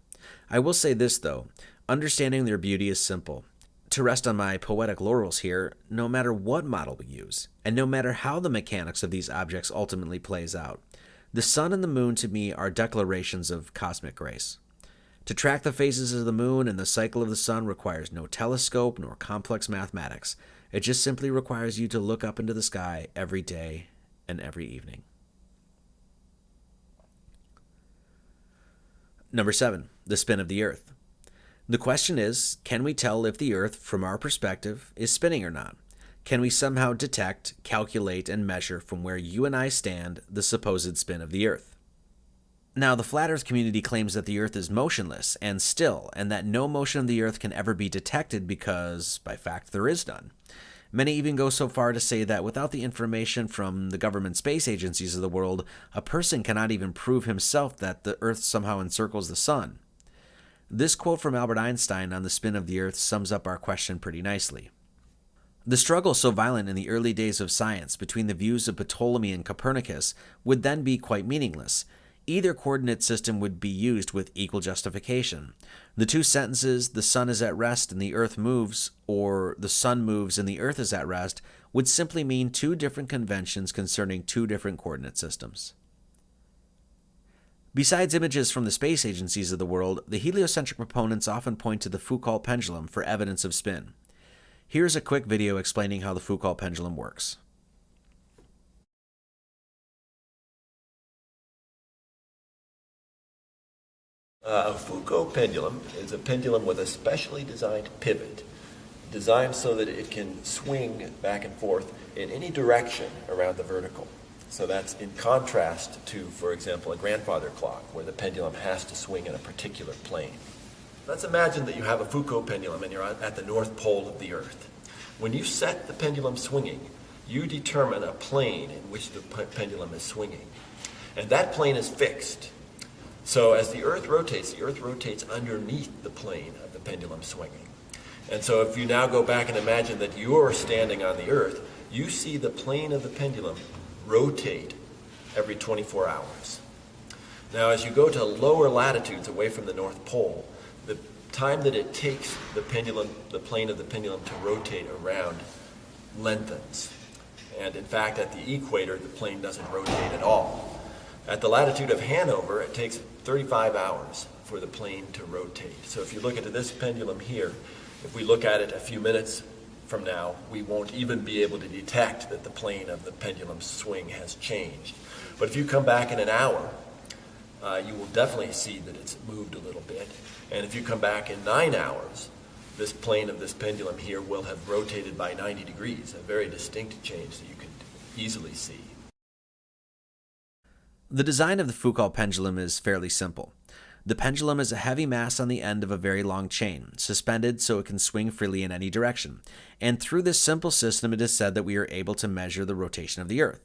I will say this, though. Understanding their beauty is simple. To rest on my poetic laurels here, no matter what model we use, and no matter how the mechanics of these objects ultimately plays out, the sun and the moon to me are declarations of cosmic grace. To track the phases of the moon and the cycle of the sun requires no telescope nor complex mathematics. It just simply requires you to look up into the sky every day and every evening. Number 7, the spin of the Earth. The question is, can we tell if the Earth, from our perspective, is spinning or not? Can we somehow detect, calculate, and measure from where you and I stand the supposed spin of the Earth? Now, the Flat Earth community claims that the Earth is motionless and still, and that no motion of the Earth can ever be detected because, by fact, there is none. Many even go so far to say that without the information from the government space agencies of the world, a person cannot even prove himself that the Earth somehow encircles the sun. This quote from Albert Einstein on the spin of the Earth sums up our question pretty nicely. The struggle so violent in the early days of science between the views of Ptolemy and Copernicus would then be quite meaningless. Either coordinate system would be used with equal justification. The two sentences, the sun is at rest and the earth moves, or the sun moves and the earth is at rest, would simply mean two different conventions concerning two different coordinate systems. Besides images from the space agencies of the world, the heliocentric proponents often point to the Foucault pendulum for evidence of spin. Here's a quick video explaining how the Foucault pendulum works. A Foucault pendulum is a pendulum with a specially designed pivot, designed so that it can swing back and forth in any direction around the vertical. So that's in contrast to, for example, a grandfather clock, where the pendulum has to swing in a particular plane. Let's imagine that you have a Foucault pendulum and you're at the North Pole of the Earth. When you set the pendulum swinging, you determine a plane in which the pendulum is swinging. And that plane is fixed. So as the Earth rotates underneath the plane of the pendulum swinging. And so if you now go back and imagine that you're standing on the Earth, you see the plane of the pendulum rotate every 24 hours. Now as you go to lower latitudes away from the North Pole, the time that it takes the plane of the pendulum to rotate around lengthens. And in fact, at the equator, the plane doesn't rotate at all. At the latitude of Hanover, it takes 35 hours for the plane to rotate. So if you look at this pendulum here, if we look at it a few minutes from now, we won't even be able to detect that the plane of the pendulum swing has changed. But if you come back in an hour, you will definitely see that it's moved a little bit. And if you come back in 9 hours, this plane of this pendulum here will have rotated by 90 degrees, a very distinct change that you can easily see. The design of the Foucault pendulum is fairly simple. The pendulum is a heavy mass on the end of a very long chain, suspended so it can swing freely in any direction. And through this simple system, it is said that we are able to measure the rotation of the Earth.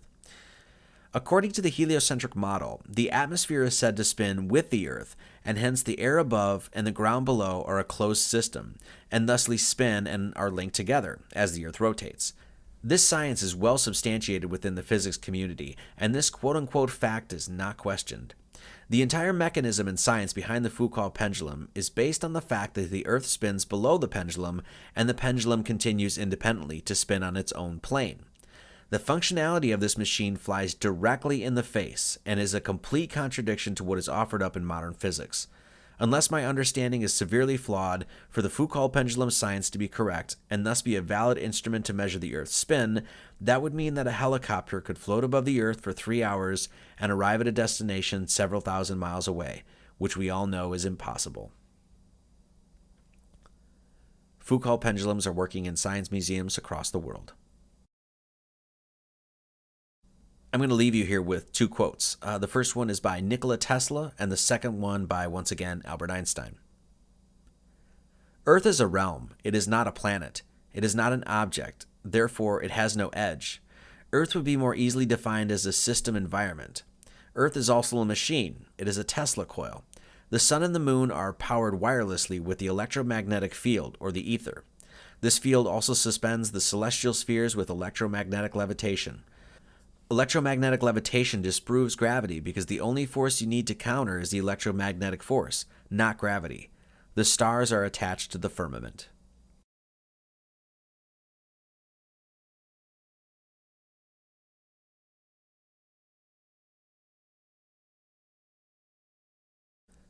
According to the heliocentric model, the atmosphere is said to spin with the Earth, and hence the air above and the ground below are a closed system, and thusly spin and are linked together as the Earth rotates. This science is well substantiated within the physics community, and this quote-unquote fact is not questioned. The entire mechanism in science behind the Foucault pendulum is based on the fact that the Earth spins below the pendulum and the pendulum continues independently to spin on its own plane. The functionality of this machine flies directly in the face and is a complete contradiction to what is offered up in modern physics. Unless my understanding is severely flawed, for the Foucault pendulum science to be correct and thus be a valid instrument to measure the Earth's spin, that would mean that a helicopter could float above the Earth for 3 hours and arrive at a destination several thousand miles away, which we all know is impossible. Foucault pendulums are working in science museums across the world. I'm going to leave you here with 2 quotes. The first one is by Nikola Tesla, and the second one by, once again, Albert Einstein. Earth is a realm. It is not a planet. It is not an object. Therefore, it has no edge. Earth would be more easily defined as a system environment. Earth is also a machine. It is a Tesla coil. The sun and the moon are powered wirelessly with the electromagnetic field, or the ether. This field also suspends the celestial spheres with electromagnetic levitation. Electromagnetic levitation disproves gravity because the only force you need to counter is the electromagnetic force, not gravity. The stars are attached to the firmament.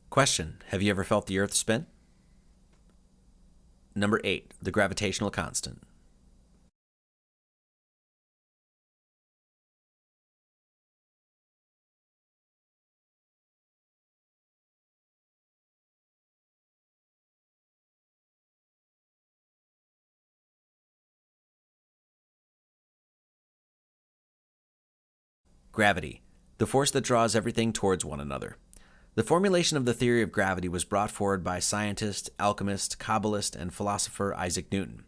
Question: have you ever felt the Earth spin? Number 8. The gravitational constant. Gravity, the force that draws everything towards one another. The formulation of the theory of gravity was brought forward by scientist, alchemist, Kabbalist, and philosopher Isaac Newton.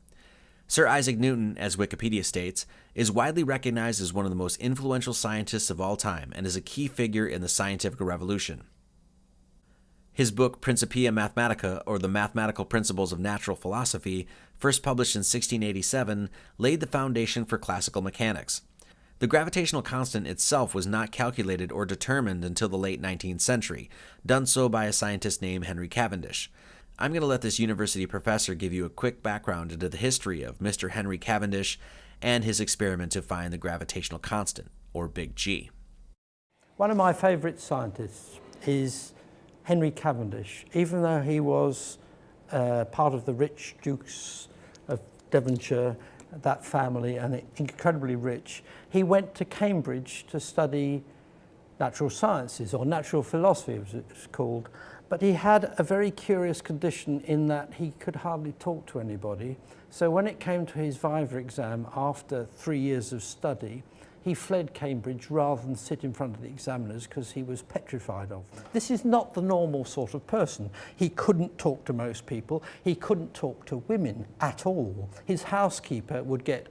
Sir Isaac Newton, as Wikipedia states, is widely recognized as one of the most influential scientists of all time and is a key figure in the scientific revolution. His book Principia Mathematica, or the Mathematical Principles of Natural Philosophy, first published in 1687, laid the foundation for classical mechanics. The gravitational constant itself was not calculated or determined until the late 19th century, done so by a scientist named Henry Cavendish. I'm going to let this university professor give you a quick background into the history of Mr. Henry Cavendish and his experiment to find the gravitational constant, or Big G. One of my favourite scientists is Henry Cavendish. Even though he was part of the rich Dukes of Devonshire, that family, and incredibly rich, he went to Cambridge to study natural sciences, or natural philosophy as it's called. But he had a very curious condition in that he could hardly talk to anybody. So when it came to his Viva exam after 3 years of study, he fled Cambridge rather than sit in front of the examiners because he was petrified of them. This is not the normal sort of person. He couldn't talk to most people. He couldn't talk to women at all. His housekeeper would get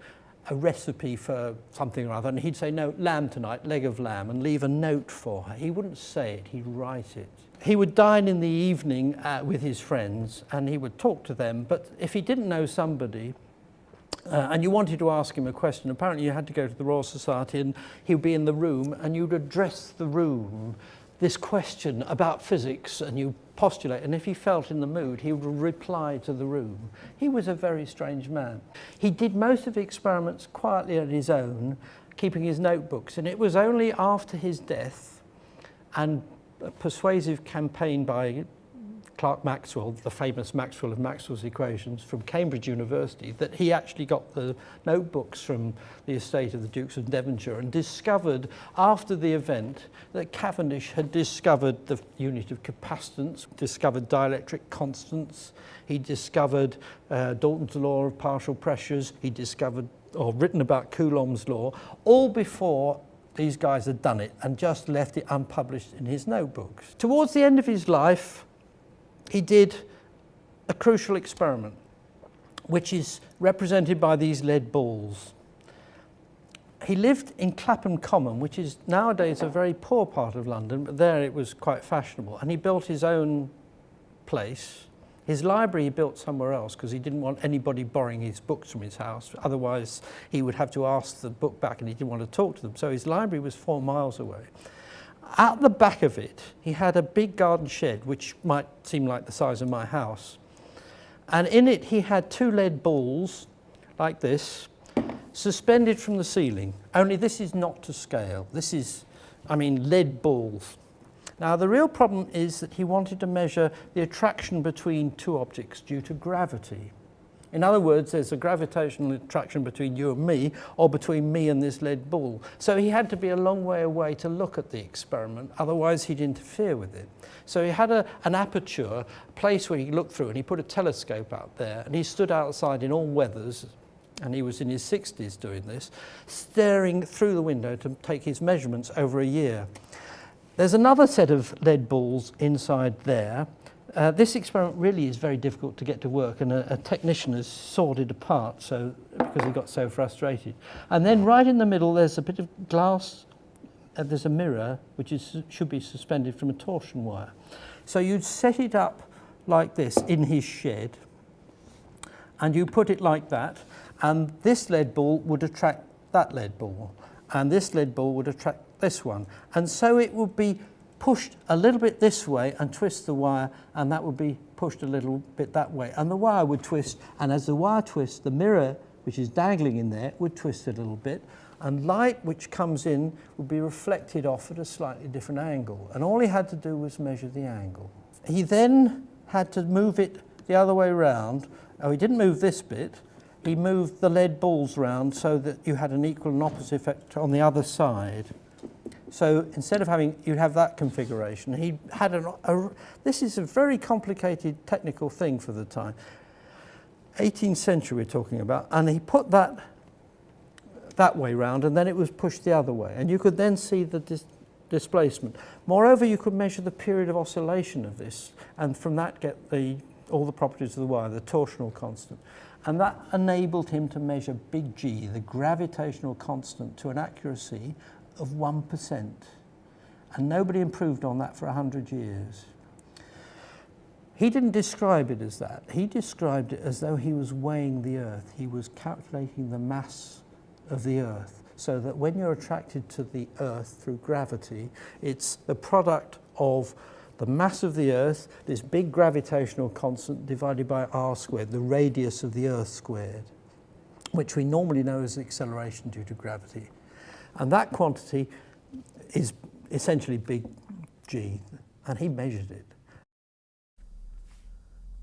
a recipe for something or other, and he'd say, no, lamb tonight, leg of lamb, and leave a note for her. He wouldn't say it, he'd write it. He would dine in the evening with his friends, and he would talk to them, but if he didn't know somebody, and you wanted to ask him a question, apparently you had to go to the Royal Society and he would be in the room and you'd address the room this question about physics and you postulate, and if he felt in the mood he would reply to the room. He was a very strange man. He did most of the experiments quietly on his own, keeping his notebooks, and it was only after his death and a persuasive campaign by Clerk Maxwell, the famous Maxwell of Maxwell's equations from Cambridge University, that he actually got the notebooks from the estate of the Dukes of Devonshire and discovered after the event that Cavendish had discovered the unit of capacitance, discovered dielectric constants, he discovered Dalton's law of partial pressures, he discovered or written about Coulomb's law, all before these guys had done it and just left it unpublished in his notebooks. Towards the end of his life, he did a crucial experiment, which is represented by these lead balls. He lived in Clapham Common, which is nowadays a very poor part of London, but there it was quite fashionable. And he built his own place. His library he built somewhere else because he didn't want anybody borrowing his books from his house. Otherwise, he would have to ask the book back and he didn't want to talk to them. So his library was 4 miles away. At the back of it, he had a big garden shed, which might seem like the size of my house. And in it, he had 2 lead balls, like this, suspended from the ceiling. Only this is not to scale. This is, lead balls. Now, the real problem is that he wanted to measure the attraction between 2 objects due to gravity. In other words, there's a gravitational attraction between you and me, or between me and this lead ball. So he had to be a long way away to look at the experiment, otherwise he'd interfere with it. So he had an aperture, a place where he looked through, and he put a telescope out there, and he stood outside in all weathers, and he was in his 60s doing this, staring through the window to take his measurements over a year. There's another set of lead balls inside there. This experiment really is very difficult to get to work, and a technician has sawed it apart because he got so frustrated. And then right in the middle there's a bit of glass, there's a mirror which should be suspended from a torsion wire. So you'd set it up like this in his shed, and you put it like that, and this lead ball would attract that lead ball, and this lead ball would attract this one. And so it would be pushed a little bit this way and twist the wire, and that would be pushed a little bit that way. And the wire would twist, and as the wire twists, the mirror, which is dangling in there, would twist a little bit, and light which comes in would be reflected off at a slightly different angle. And all he had to do was measure the angle. He then had to move it the other way round. Oh, he didn't move this bit. He moved the lead balls round so that you had an equal and opposite effect on the other side. So instead of you'd have that configuration. He had this is a very complicated technical thing for the time. 18th century we're talking about, and he put that way round, and then it was pushed the other way, and you could then see the displacement. Moreover, you could measure the period of oscillation of this, and from that get all the properties of the wire, the torsional constant. And that enabled him to measure big G, the gravitational constant, to an accuracy of 1%. And nobody improved on that for 100 years. He didn't describe it as that. He described it as though he was weighing the Earth. He was calculating the mass of the Earth, so that when you're attracted to the Earth through gravity, it's the product of the mass of the Earth, this big gravitational constant, divided by r squared, the radius of the Earth squared, which we normally know as acceleration due to gravity. And that quantity is essentially big G, and he measured it.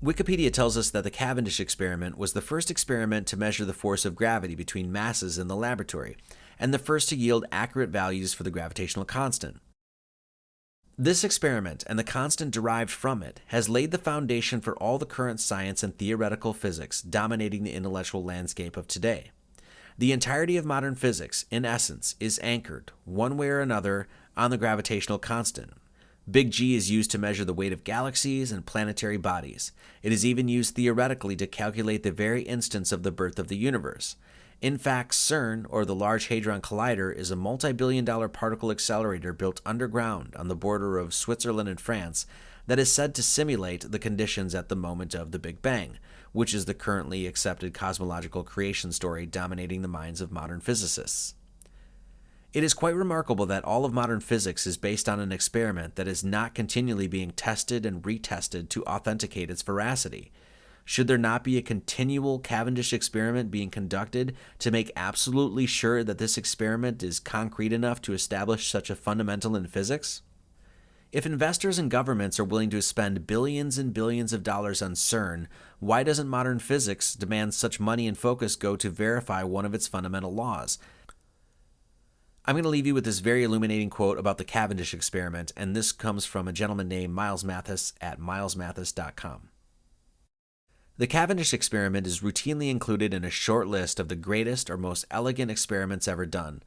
Wikipedia tells us that the Cavendish experiment was the first experiment to measure the force of gravity between masses in the laboratory, and the first to yield accurate values for the gravitational constant. This experiment, and the constant derived from it, has laid the foundation for all the current science and theoretical physics dominating the intellectual landscape of today. The entirety of modern physics, in essence, is anchored, one way or another, on the gravitational constant. Big G is used to measure the weight of galaxies and planetary bodies. It is even used theoretically to calculate the very instance of the birth of the universe. In fact, CERN, or the Large Hadron Collider, is a multi-billion-dollar particle accelerator built underground on the border of Switzerland and France that is said to simulate the conditions at the moment of the Big Bang, which is the currently accepted cosmological creation story dominating the minds of modern physicists. It is quite remarkable that all of modern physics is based on an experiment that is not continually being tested and retested to authenticate its veracity. Should there not be a continual Cavendish experiment being conducted to make absolutely sure that this experiment is concrete enough to establish such a fundamental in physics? If investors and governments are willing to spend billions and billions of dollars on CERN, why doesn't modern physics demand such money and focus go to verify one of its fundamental laws? I'm going to leave you with this very illuminating quote about the Cavendish experiment, and this comes from a gentleman named Miles Mathis at milesmathis.com. The Cavendish experiment is routinely included in a short list of the greatest or most elegant experiments ever done.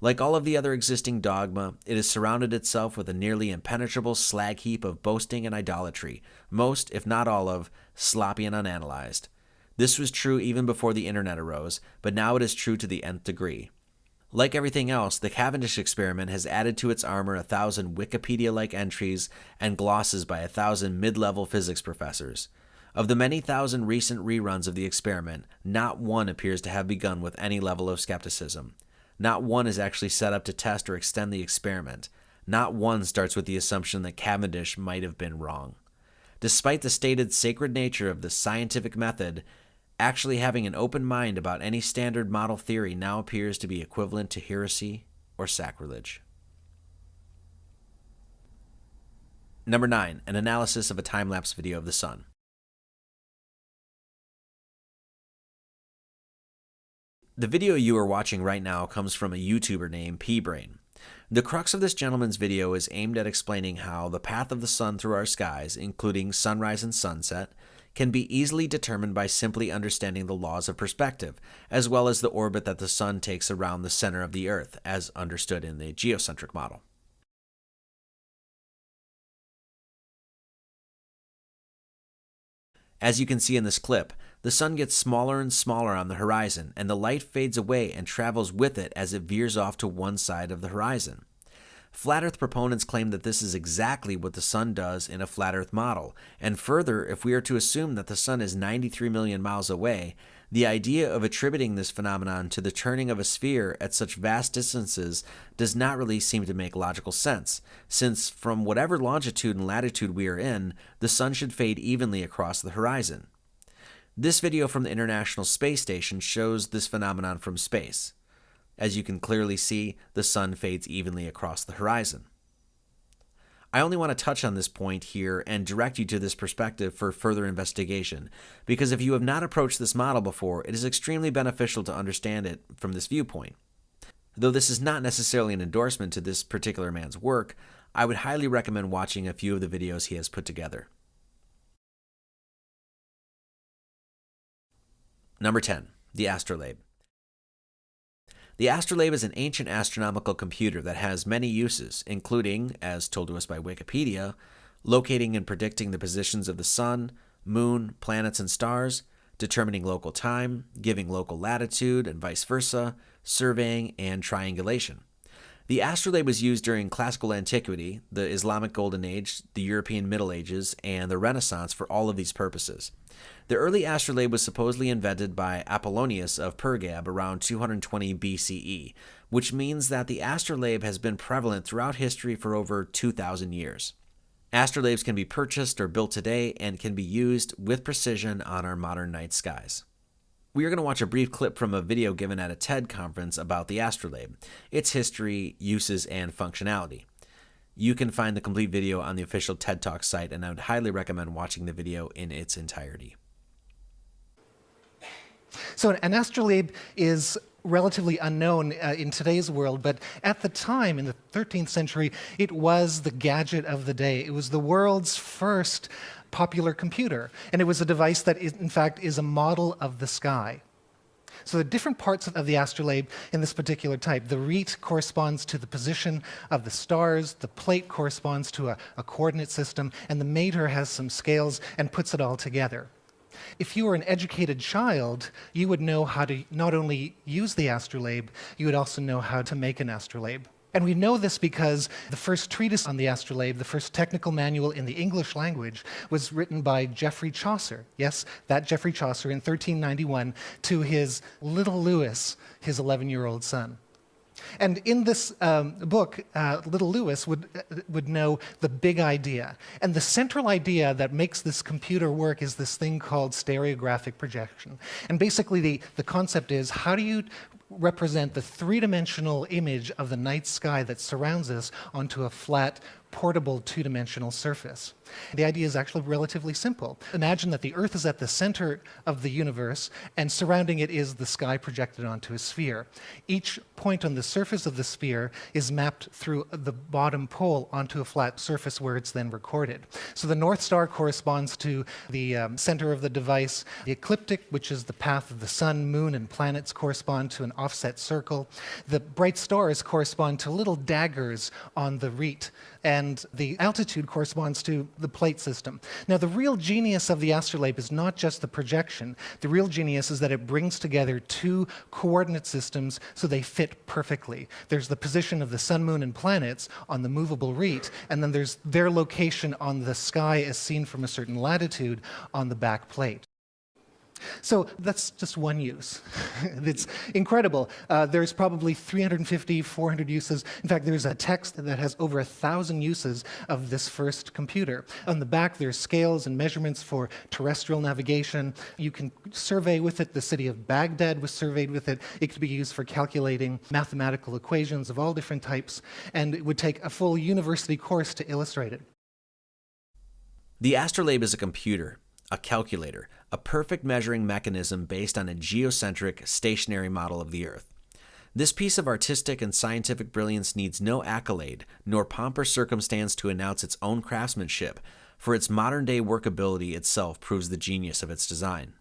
Like all of the other existing dogma, it has surrounded itself with a nearly impenetrable slag heap of boasting and idolatry, most, if not all of, sloppy and unanalyzed. This was true even before the internet arose, but now it is true to the nth degree. Like everything else, the Cavendish experiment has added to its armor 1,000 Wikipedia-like entries and glosses by 1,000 mid-level physics professors. Of the many thousand recent reruns of the experiment, not one appears to have begun with any level of skepticism. Not one is actually set up to test or extend the experiment. Not one starts with the assumption that Cavendish might have been wrong. Despite the stated sacred nature of the scientific method, actually having an open mind about any standard model theory now appears to be equivalent to heresy or sacrilege. Number 9, an analysis of a time-lapse video of the sun. The video you are watching right now comes from a YouTuber named P-Brain. The crux of this gentleman's video is aimed at explaining how the path of the sun through our skies, including sunrise and sunset, can be easily determined by simply understanding the laws of perspective, as well as the orbit that the sun takes around the center of the Earth, as understood in the geocentric model. As you can see in this clip, the sun gets smaller and smaller on the horizon, and the light fades away and travels with it as it veers off to one side of the horizon. Flat Earth proponents claim that this is exactly what the sun does in a flat Earth model, and further, if we are to assume that the sun is 93 million miles away, the idea of attributing this phenomenon to the turning of a sphere at such vast distances does not really seem to make logical sense, since from whatever longitude and latitude we are in, the sun should fade evenly across the horizon. This video from the International Space Station shows this phenomenon from space. As you can clearly see, the sun fades evenly across the horizon. I only want to touch on this point here and direct you to this perspective for further investigation, because if you have not approached this model before, it is extremely beneficial to understand it from this viewpoint. Though this is not necessarily an endorsement to this particular man's work, I would highly recommend watching a few of the videos he has put together. Number 10, the astrolabe. The astrolabe is an ancient astronomical computer that has many uses, including, as told to us by Wikipedia, locating and predicting the positions of the sun, moon, planets, and stars, determining local time, giving local latitude, and vice versa, surveying, and triangulation. The astrolabe was used during classical antiquity, the Islamic Golden Age, the European Middle Ages, and the Renaissance for all of these purposes. The early astrolabe was supposedly invented by Apollonius of Pergam around 220 BCE, which means that the astrolabe has been prevalent throughout history for over 2,000 years. Astrolabes can be purchased or built today and can be used with precision on our modern night skies. We are going to watch a brief clip from a video given at a TED conference about the astrolabe, its history, uses, and functionality. You can find the complete video on the official TED Talk site, and I would highly recommend watching the video in its entirety. So an astrolabe is relatively unknown in today's world, but at the time, in the 13th century, it was the gadget of the day. It was the world's first popular computer, and it was a device that, in fact, is a model of the sky. So the different parts of the astrolabe in this particular type, the rete corresponds to the position of the stars, the plate corresponds to a coordinate system, and the mater has some scales and puts it all together. If you were an educated child, you would know how to not only use the astrolabe, you would also know how to make an astrolabe. And we know this because the first treatise on the astrolabe, the first technical manual in the English language, was written by Geoffrey Chaucer. Yes, that Geoffrey Chaucer in 1391 to his little Lewis, his 11-year-old son. And in this book, little Lewis would know the big idea. And the central idea that makes this computer work is this thing called stereographic projection. And basically the concept is, how do you represent the three-dimensional image of the night sky that surrounds us onto a flat, portable two-dimensional surface? The idea is actually relatively simple. Imagine that the Earth is at the center of the universe, and surrounding it is the sky projected onto a sphere. Each point on the surface of the sphere is mapped through the bottom pole onto a flat surface where it's then recorded. So the North Star corresponds to the center of the device. The ecliptic, which is the path of the sun, moon, and planets, correspond to an offset circle. The bright stars correspond to little daggers on the rete, and the altitude corresponds to the plate system. Now, the real genius of the astrolabe is not just the projection. The real genius is that it brings together two coordinate systems so they fit perfectly. There's the position of the sun, moon, and planets on the movable rete, and then there's their location on the sky as seen from a certain latitude on the back plate. So that's just one use. It's incredible. There's probably 350, 400 uses. In fact, there's a text that has over 1,000 uses of this first computer. On the back, there's scales and measurements for terrestrial navigation. You can survey with it. The city of Baghdad was surveyed with it. It could be used for calculating mathematical equations of all different types, and it would take a full university course to illustrate it. The astrolabe is a computer, a calculator, a perfect measuring mechanism based on a geocentric, stationary model of the Earth. This piece of artistic and scientific brilliance needs no accolade, nor pomp or circumstance to announce its own craftsmanship, for its modern-day workability itself proves the genius of its design.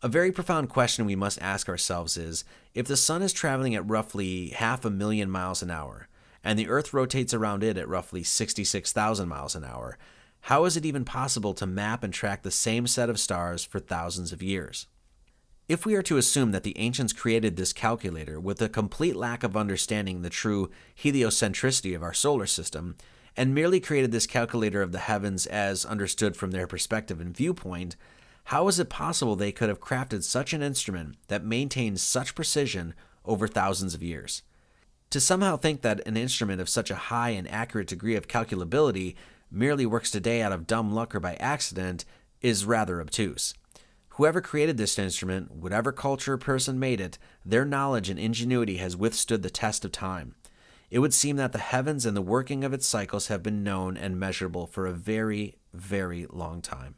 A very profound question we must ask ourselves is, if the Sun is traveling at roughly 500,000 miles an hour, and the Earth rotates around it at roughly 66,000 miles an hour, how is it even possible to map and track the same set of stars for thousands of years? If we are to assume that the ancients created this calculator with a complete lack of understanding the true heliocentricity of our solar system, and merely created this calculator of the heavens as understood from their perspective and viewpoint, how is it possible they could have crafted such an instrument that maintains such precision over thousands of years? To somehow think that an instrument of such a high and accurate degree of calculability merely works today out of dumb luck or by accident is rather obtuse. Whoever created this instrument, whatever culture or person made it, their knowledge and ingenuity has withstood the test of time. It would seem that the heavens and the working of its cycles have been known and measurable for a very, very long time.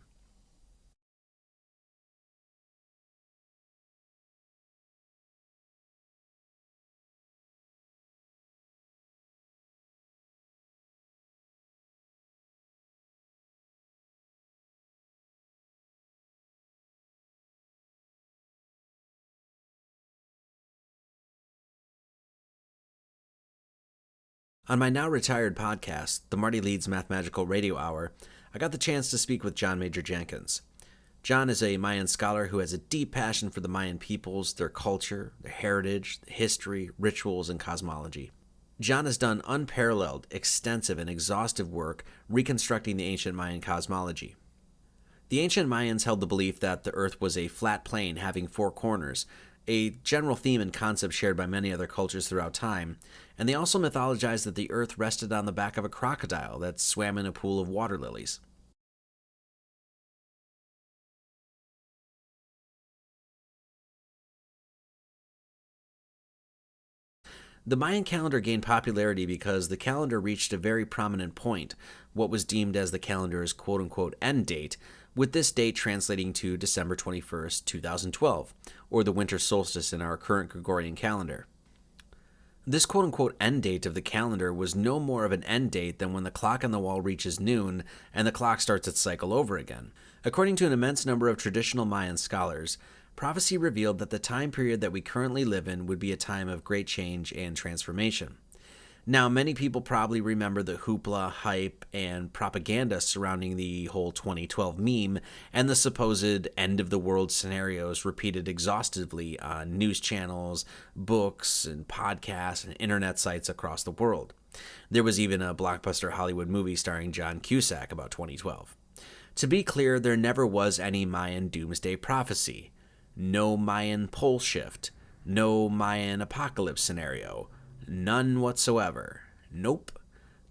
On my now retired podcast, the Marty Leeds Mathematical Radio Hour, I got the chance to speak with John Major Jenkins. John is a Mayan scholar who has a deep passion for the Mayan peoples, their culture, their heritage, history, rituals, and cosmology. John has done unparalleled, extensive, and exhaustive work reconstructing the ancient Mayan cosmology. The ancient Mayans held the belief that the Earth was a flat plane having four corners, a general theme and concept shared by many other cultures throughout time, and they also mythologized that the Earth rested on the back of a crocodile that swam in a pool of water lilies. The Mayan calendar gained popularity because the calendar reached a very prominent point, what was deemed as the calendar's quote-unquote end date, with this date translating to December 21st, 2012, or the winter solstice in our current Gregorian calendar. This quote-unquote end date of the calendar was no more of an end date than when the clock on the wall reaches noon and the clock starts its cycle over again. According to an immense number of traditional Mayan scholars, prophecy revealed that the time period that we currently live in would be a time of great change and transformation. Now, many people probably remember the hoopla, hype, and propaganda surrounding the whole 2012 meme and the supposed end-of-the-world scenarios repeated exhaustively on news channels, books, and podcasts, and internet sites across the world. There was even a blockbuster Hollywood movie starring John Cusack about 2012. To be clear, there never was any Mayan doomsday prophecy. No Mayan pole shift. No Mayan apocalypse scenario. None whatsoever. Nope.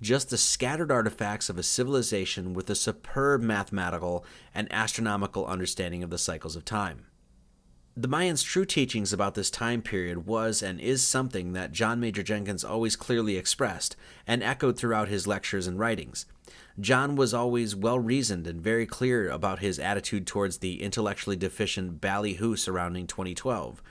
Just the scattered artifacts of a civilization with a superb mathematical and astronomical understanding of the cycles of time. The Mayans' true teachings about this time period was and is something that John Major Jenkins always clearly expressed and echoed throughout his lectures and writings. John was always well-reasoned and very clear about his attitude towards the intellectually deficient ballyhoo surrounding 2012.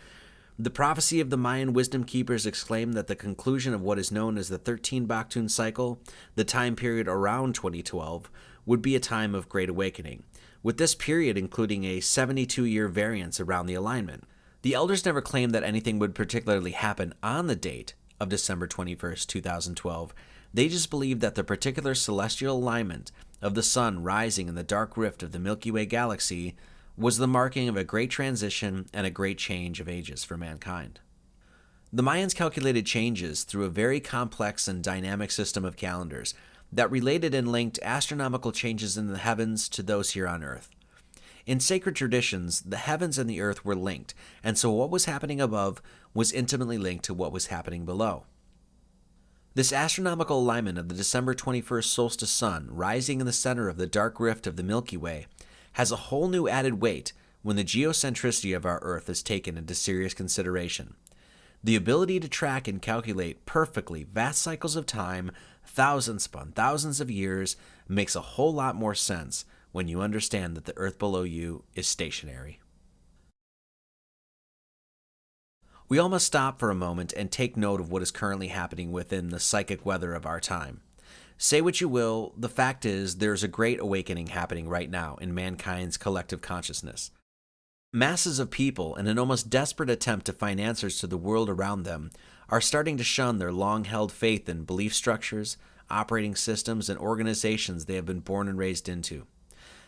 The prophecy of the Mayan wisdom keepers exclaimed that the conclusion of what is known as the 13 Baktun cycle, the time period around 2012, would be a time of great awakening, with this period including a 72-year variance around the alignment. The elders never claimed that anything would particularly happen on the date of December 21st, 2012. They just believed that the particular celestial alignment of the sun rising in the dark rift of the Milky Way galaxy was the marking of a great transition and a great change of ages for mankind. The Mayans calculated changes through a very complex and dynamic system of calendars that related and linked astronomical changes in the heavens to those here on Earth. In sacred traditions, the heavens and the earth were linked, and so what was happening above was intimately linked to what was happening below. This astronomical alignment of the December 21st solstice sun rising in the center of the dark rift of the Milky Way has a whole new added weight when the geocentricity of our Earth is taken into serious consideration. The ability to track and calculate perfectly vast cycles of time, thousands upon thousands of years, makes a whole lot more sense when you understand that the Earth below you is stationary. We all must stop for a moment and take note of what is currently happening within the psychic weather of our time. Say what you will, the fact is there's a great awakening happening right now in mankind's collective consciousness. Masses of people, in an almost desperate attempt to find answers to the world around them, are starting to shun their long-held faith in belief structures, operating systems, and organizations they have been born and raised into.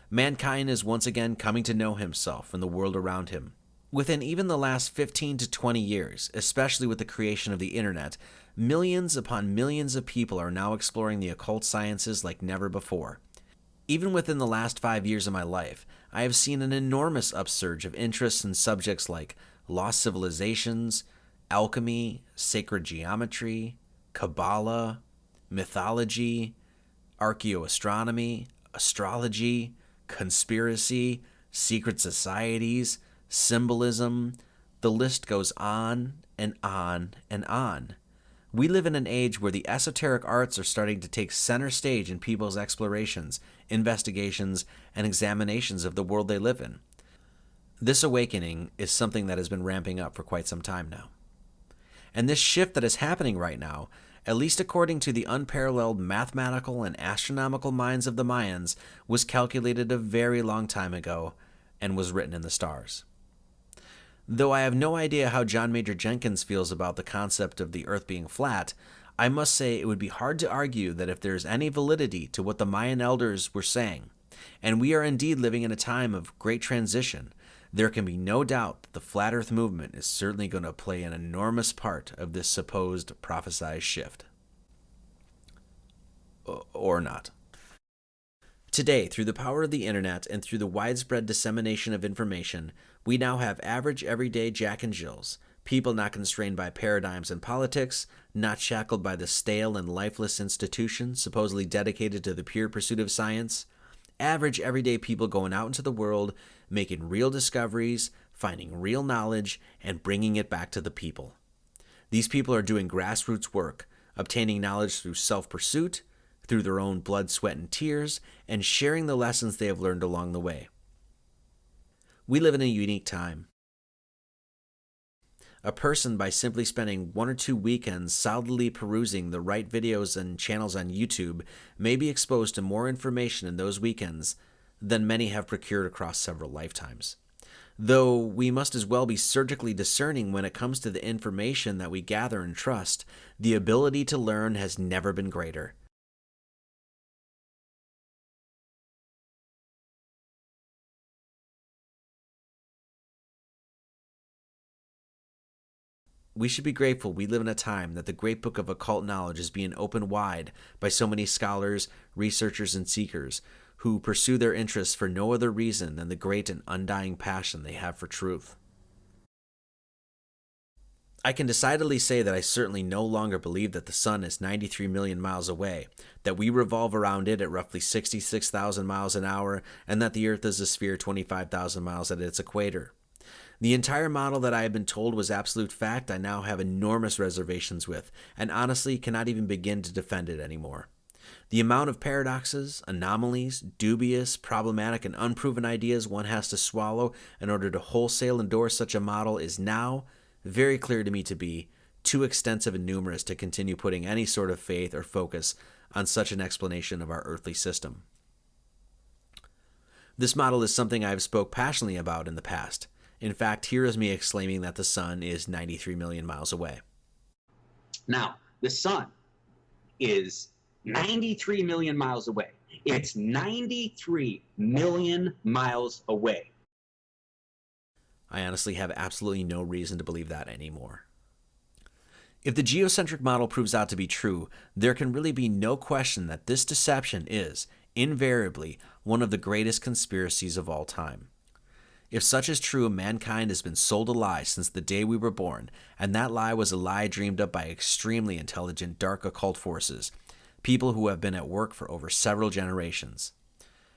Mankind is once again coming to know himself and the world around him. Within even the last 15 to 20 years, especially with the creation of the internet, millions upon millions of people are now exploring the occult sciences like never before. Even within the last 5 years of my life, I have seen an enormous upsurge of interest in subjects like lost civilizations, alchemy, sacred geometry, Kabbalah, mythology, archaeoastronomy, astrology, conspiracy, secret societies, symbolism. The list goes on and on and on. We live in an age where the esoteric arts are starting to take center stage in people's explorations, investigations, and examinations of the world they live in. This awakening is something that has been ramping up for quite some time now. And this shift that is happening right now, at least according to the unparalleled mathematical and astronomical minds of the Mayans, was calculated a very long time ago and was written in the stars. Though I have no idea how John Major Jenkins feels about the concept of the Earth being flat, I must say it would be hard to argue that if there is any validity to what the Mayan elders were saying, and we are indeed living in a time of great transition, there can be no doubt that the Flat Earth movement is certainly going to play an enormous part of this supposed prophesized shift. Or not. Today, through the power of the internet and through the widespread dissemination of information, we now have average everyday Jack and Jills, people not constrained by paradigms and politics, not shackled by the stale and lifeless institutions supposedly dedicated to the pure pursuit of science, average everyday people going out into the world, making real discoveries, finding real knowledge, and bringing it back to the people. These people are doing grassroots work, obtaining knowledge through self-pursuit, through their own blood, sweat, and tears, and sharing the lessons they have learned along the way. We live in a unique time. A person, by simply spending 1 or 2 weekends solidly perusing the right videos and channels on YouTube, may be exposed to more information in those weekends than many have procured across several lifetimes. Though we must as well be surgically discerning when it comes to the information that we gather and trust, the ability to learn has never been greater. We should be grateful we live in a time that the great book of occult knowledge is being opened wide by so many scholars, researchers, and seekers who pursue their interests for no other reason than the great and undying passion they have for truth. I can decidedly say that I certainly no longer believe that the sun is 93 million miles away, that we revolve around it at roughly 66,000 miles an hour, and that the Earth is a sphere 25,000 miles at its equator. The entire model that I had been told was absolute fact I now have enormous reservations with, and honestly cannot even begin to defend it anymore. The amount of paradoxes, anomalies, dubious, problematic, and unproven ideas one has to swallow in order to wholesale endorse such a model is now very clear to me to be too extensive and numerous to continue putting any sort of faith or focus on such an explanation of our earthly system. This model is something I have spoke passionately about in the past. In fact, here is me exclaiming that the sun is 93 million miles away. Now, the sun is 93 million miles away. It's 93 million miles away. I honestly have absolutely no reason to believe that anymore. If the geocentric model proves out to be true, there can really be no question that this deception is, invariably, one of the greatest conspiracies of all time. If such is true, mankind has been sold a lie since the day we were born, and that lie was a lie dreamed up by extremely intelligent dark occult forces, people who have been at work for over several generations.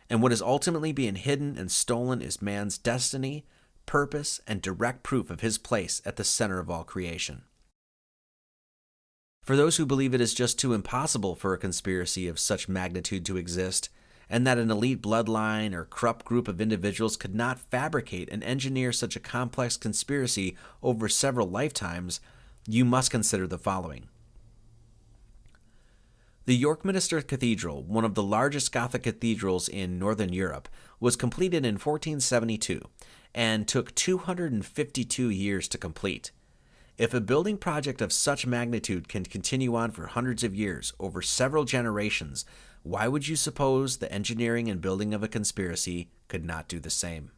And what is ultimately being hidden and stolen is man's destiny, purpose, and direct proof of his place at the center of all creation. For those who believe it is just too impossible for a conspiracy of such magnitude to exist, and that an elite bloodline or corrupt group of individuals could not fabricate and engineer such a complex conspiracy over several lifetimes, you must consider the following. The York Minster Cathedral, one of the largest Gothic cathedrals in Northern Europe, was completed in 1472 and took 252 years to complete. If a building project of such magnitude can continue on for hundreds of years, over several generations, why would you suppose the engineering and building of a conspiracy could not do the same?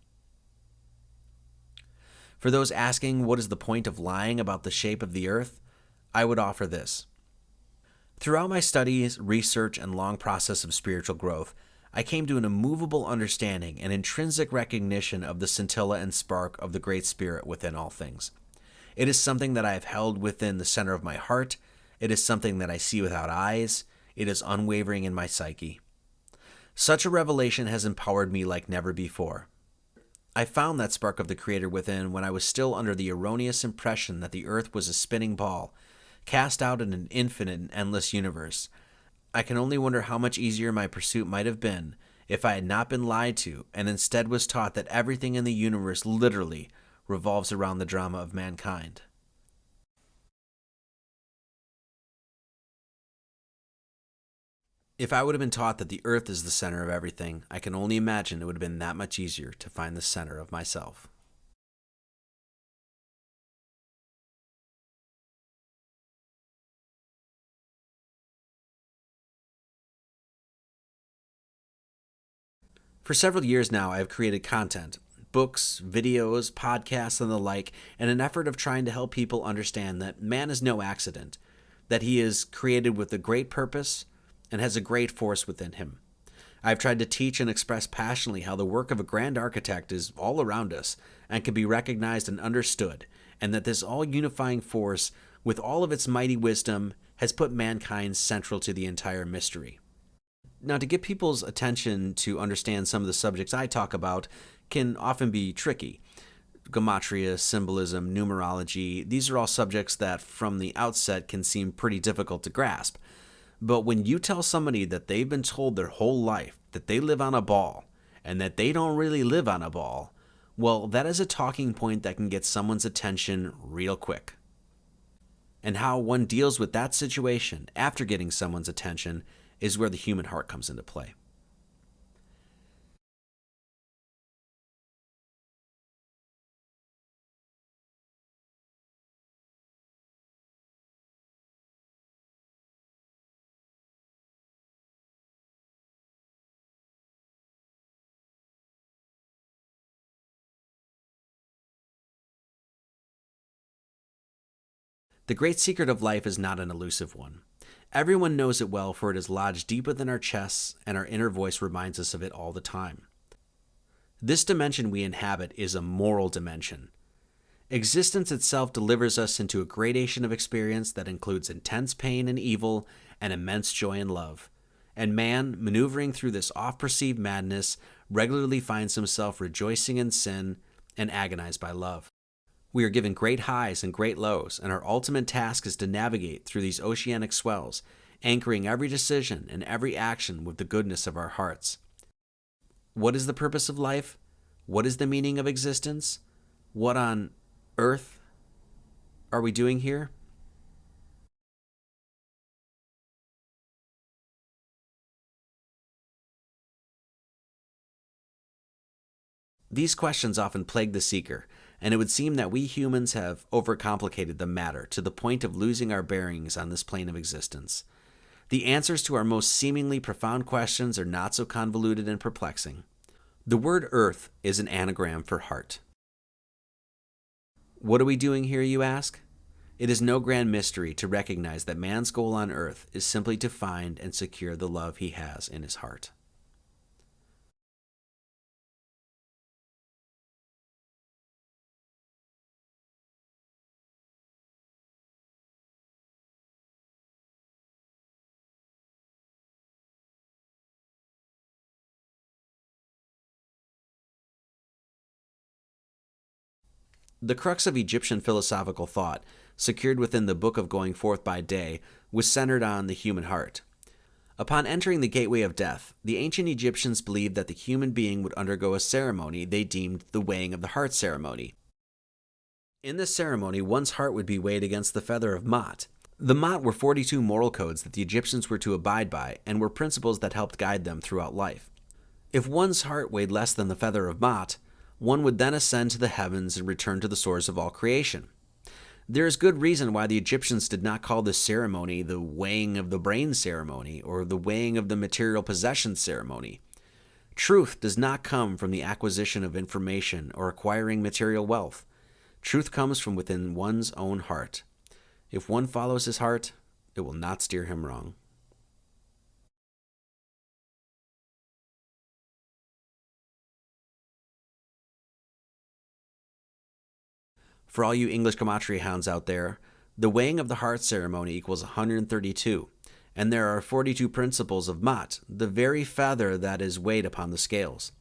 For those asking what is the point of lying about the shape of the earth, I would offer this. Throughout my studies, research, and long process of spiritual growth, I came to an immovable understanding and intrinsic recognition of the scintilla and spark of the Great Spirit within all things. It is something that I have held within the center of my heart. It is something that I see without eyes. It is unwavering in my psyche. Such a revelation has empowered me like never before. I found that spark of the Creator within when I was still under the erroneous impression that the earth was a spinning ball, cast out in an infinite and endless universe. I can only wonder how much easier my pursuit might have been if I had not been lied to and instead was taught that everything in the universe literally revolves around the drama of mankind. If I would have been taught that the earth is the center of everything, I can only imagine it would have been that much easier to find the center of myself. For several years now, I have created content, books, videos, podcasts, and the like, in an effort of trying to help people understand that man is no accident, that he is created with a great purpose and has a great force within him. I've tried to teach and express passionately how the work of a grand architect is all around us and can be recognized and understood, and that this all-unifying force, with all of its mighty wisdom, has put mankind central to the entire mystery. Now, to get people's attention to understand some of the subjects I talk about can often be tricky. Gematria, symbolism, numerology, these are all subjects that from the outset can seem pretty difficult to grasp. But when you tell somebody that they've been told their whole life that they live on a ball and that they don't really live on a ball, well, that is a talking point that can get someone's attention real quick. And how one deals with that situation after getting someone's attention is where the human heart comes into play. The great secret of life is not an elusive one. Everyone knows it well, for it is lodged deep within our chests, and our inner voice reminds us of it all the time. This dimension we inhabit is a moral dimension. Existence itself delivers us into a gradation of experience that includes intense pain and evil and immense joy and love. And man, maneuvering through this oft-perceived madness, regularly finds himself rejoicing in sin and agonized by love. We are given great highs and great lows, and our ultimate task is to navigate through these oceanic swells, anchoring every decision and every action with the goodness of our hearts. What is the purpose of life? What is the meaning of existence? What on earth are we doing here? These questions often plague the seeker, and it would seem that we humans have overcomplicated the matter to the point of losing our bearings on this plane of existence. The answers to our most seemingly profound questions are not so convoluted and perplexing. The word earth is an anagram for heart. What are we doing here, you ask? It is no grand mystery to recognize that man's goal on earth is simply to find and secure the love he has in his heart. The crux of Egyptian philosophical thought, secured within the Book of Going Forth by Day, was centered on the human heart. Upon entering the gateway of death, the ancient Egyptians believed that the human being would undergo a ceremony they deemed the weighing of the heart ceremony. In this ceremony, one's heart would be weighed against the feather of Ma'at. The Ma'at were 42 moral codes that the Egyptians were to abide by and were principles that helped guide them throughout life. If one's heart weighed less than the feather of Ma'at, one would then ascend to the heavens and return to the source of all creation. There is good reason why the Egyptians did not call this ceremony the weighing of the brain ceremony or the weighing of the material possession ceremony. Truth does not come from the acquisition of information or acquiring material wealth. Truth comes from within one's own heart. If one follows his heart, it will not steer him wrong. For all you English gematria hounds out there, the weighing of the heart ceremony equals 132, and there are 42 principles of Ma'at, the very feather that is weighed upon the scales.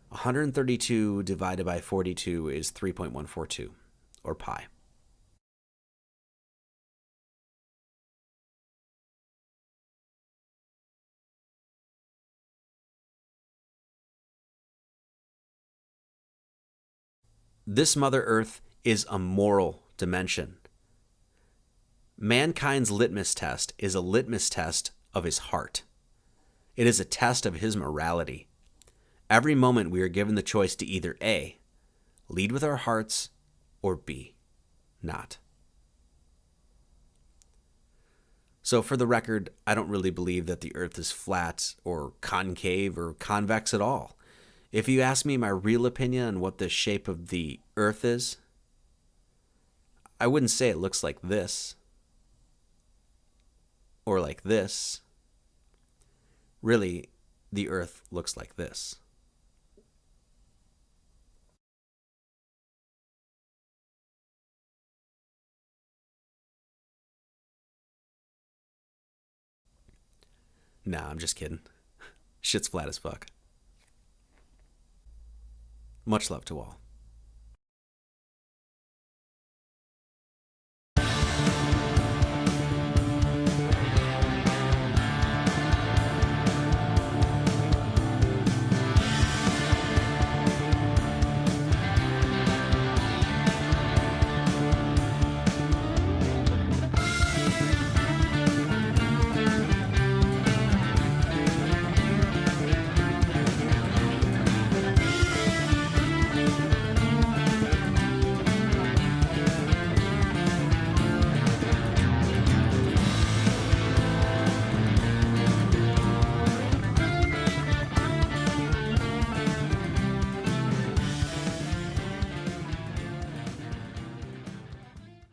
132 divided by 42 is 3.142, or pi. This Mother Earth is a moral dimension. Mankind's litmus test is a litmus test of his heart. It is a test of his morality. Every moment we are given the choice to either A, lead with our hearts, or B, not. So for the record, I don't really believe that the Earth is flat or concave or convex at all. If you ask me my real opinion on what the shape of the Earth is, I wouldn't say it looks like this or like this. Really, the Earth looks like this. Nah, I'm just kidding. Shit's flat as fuck. Much love to all.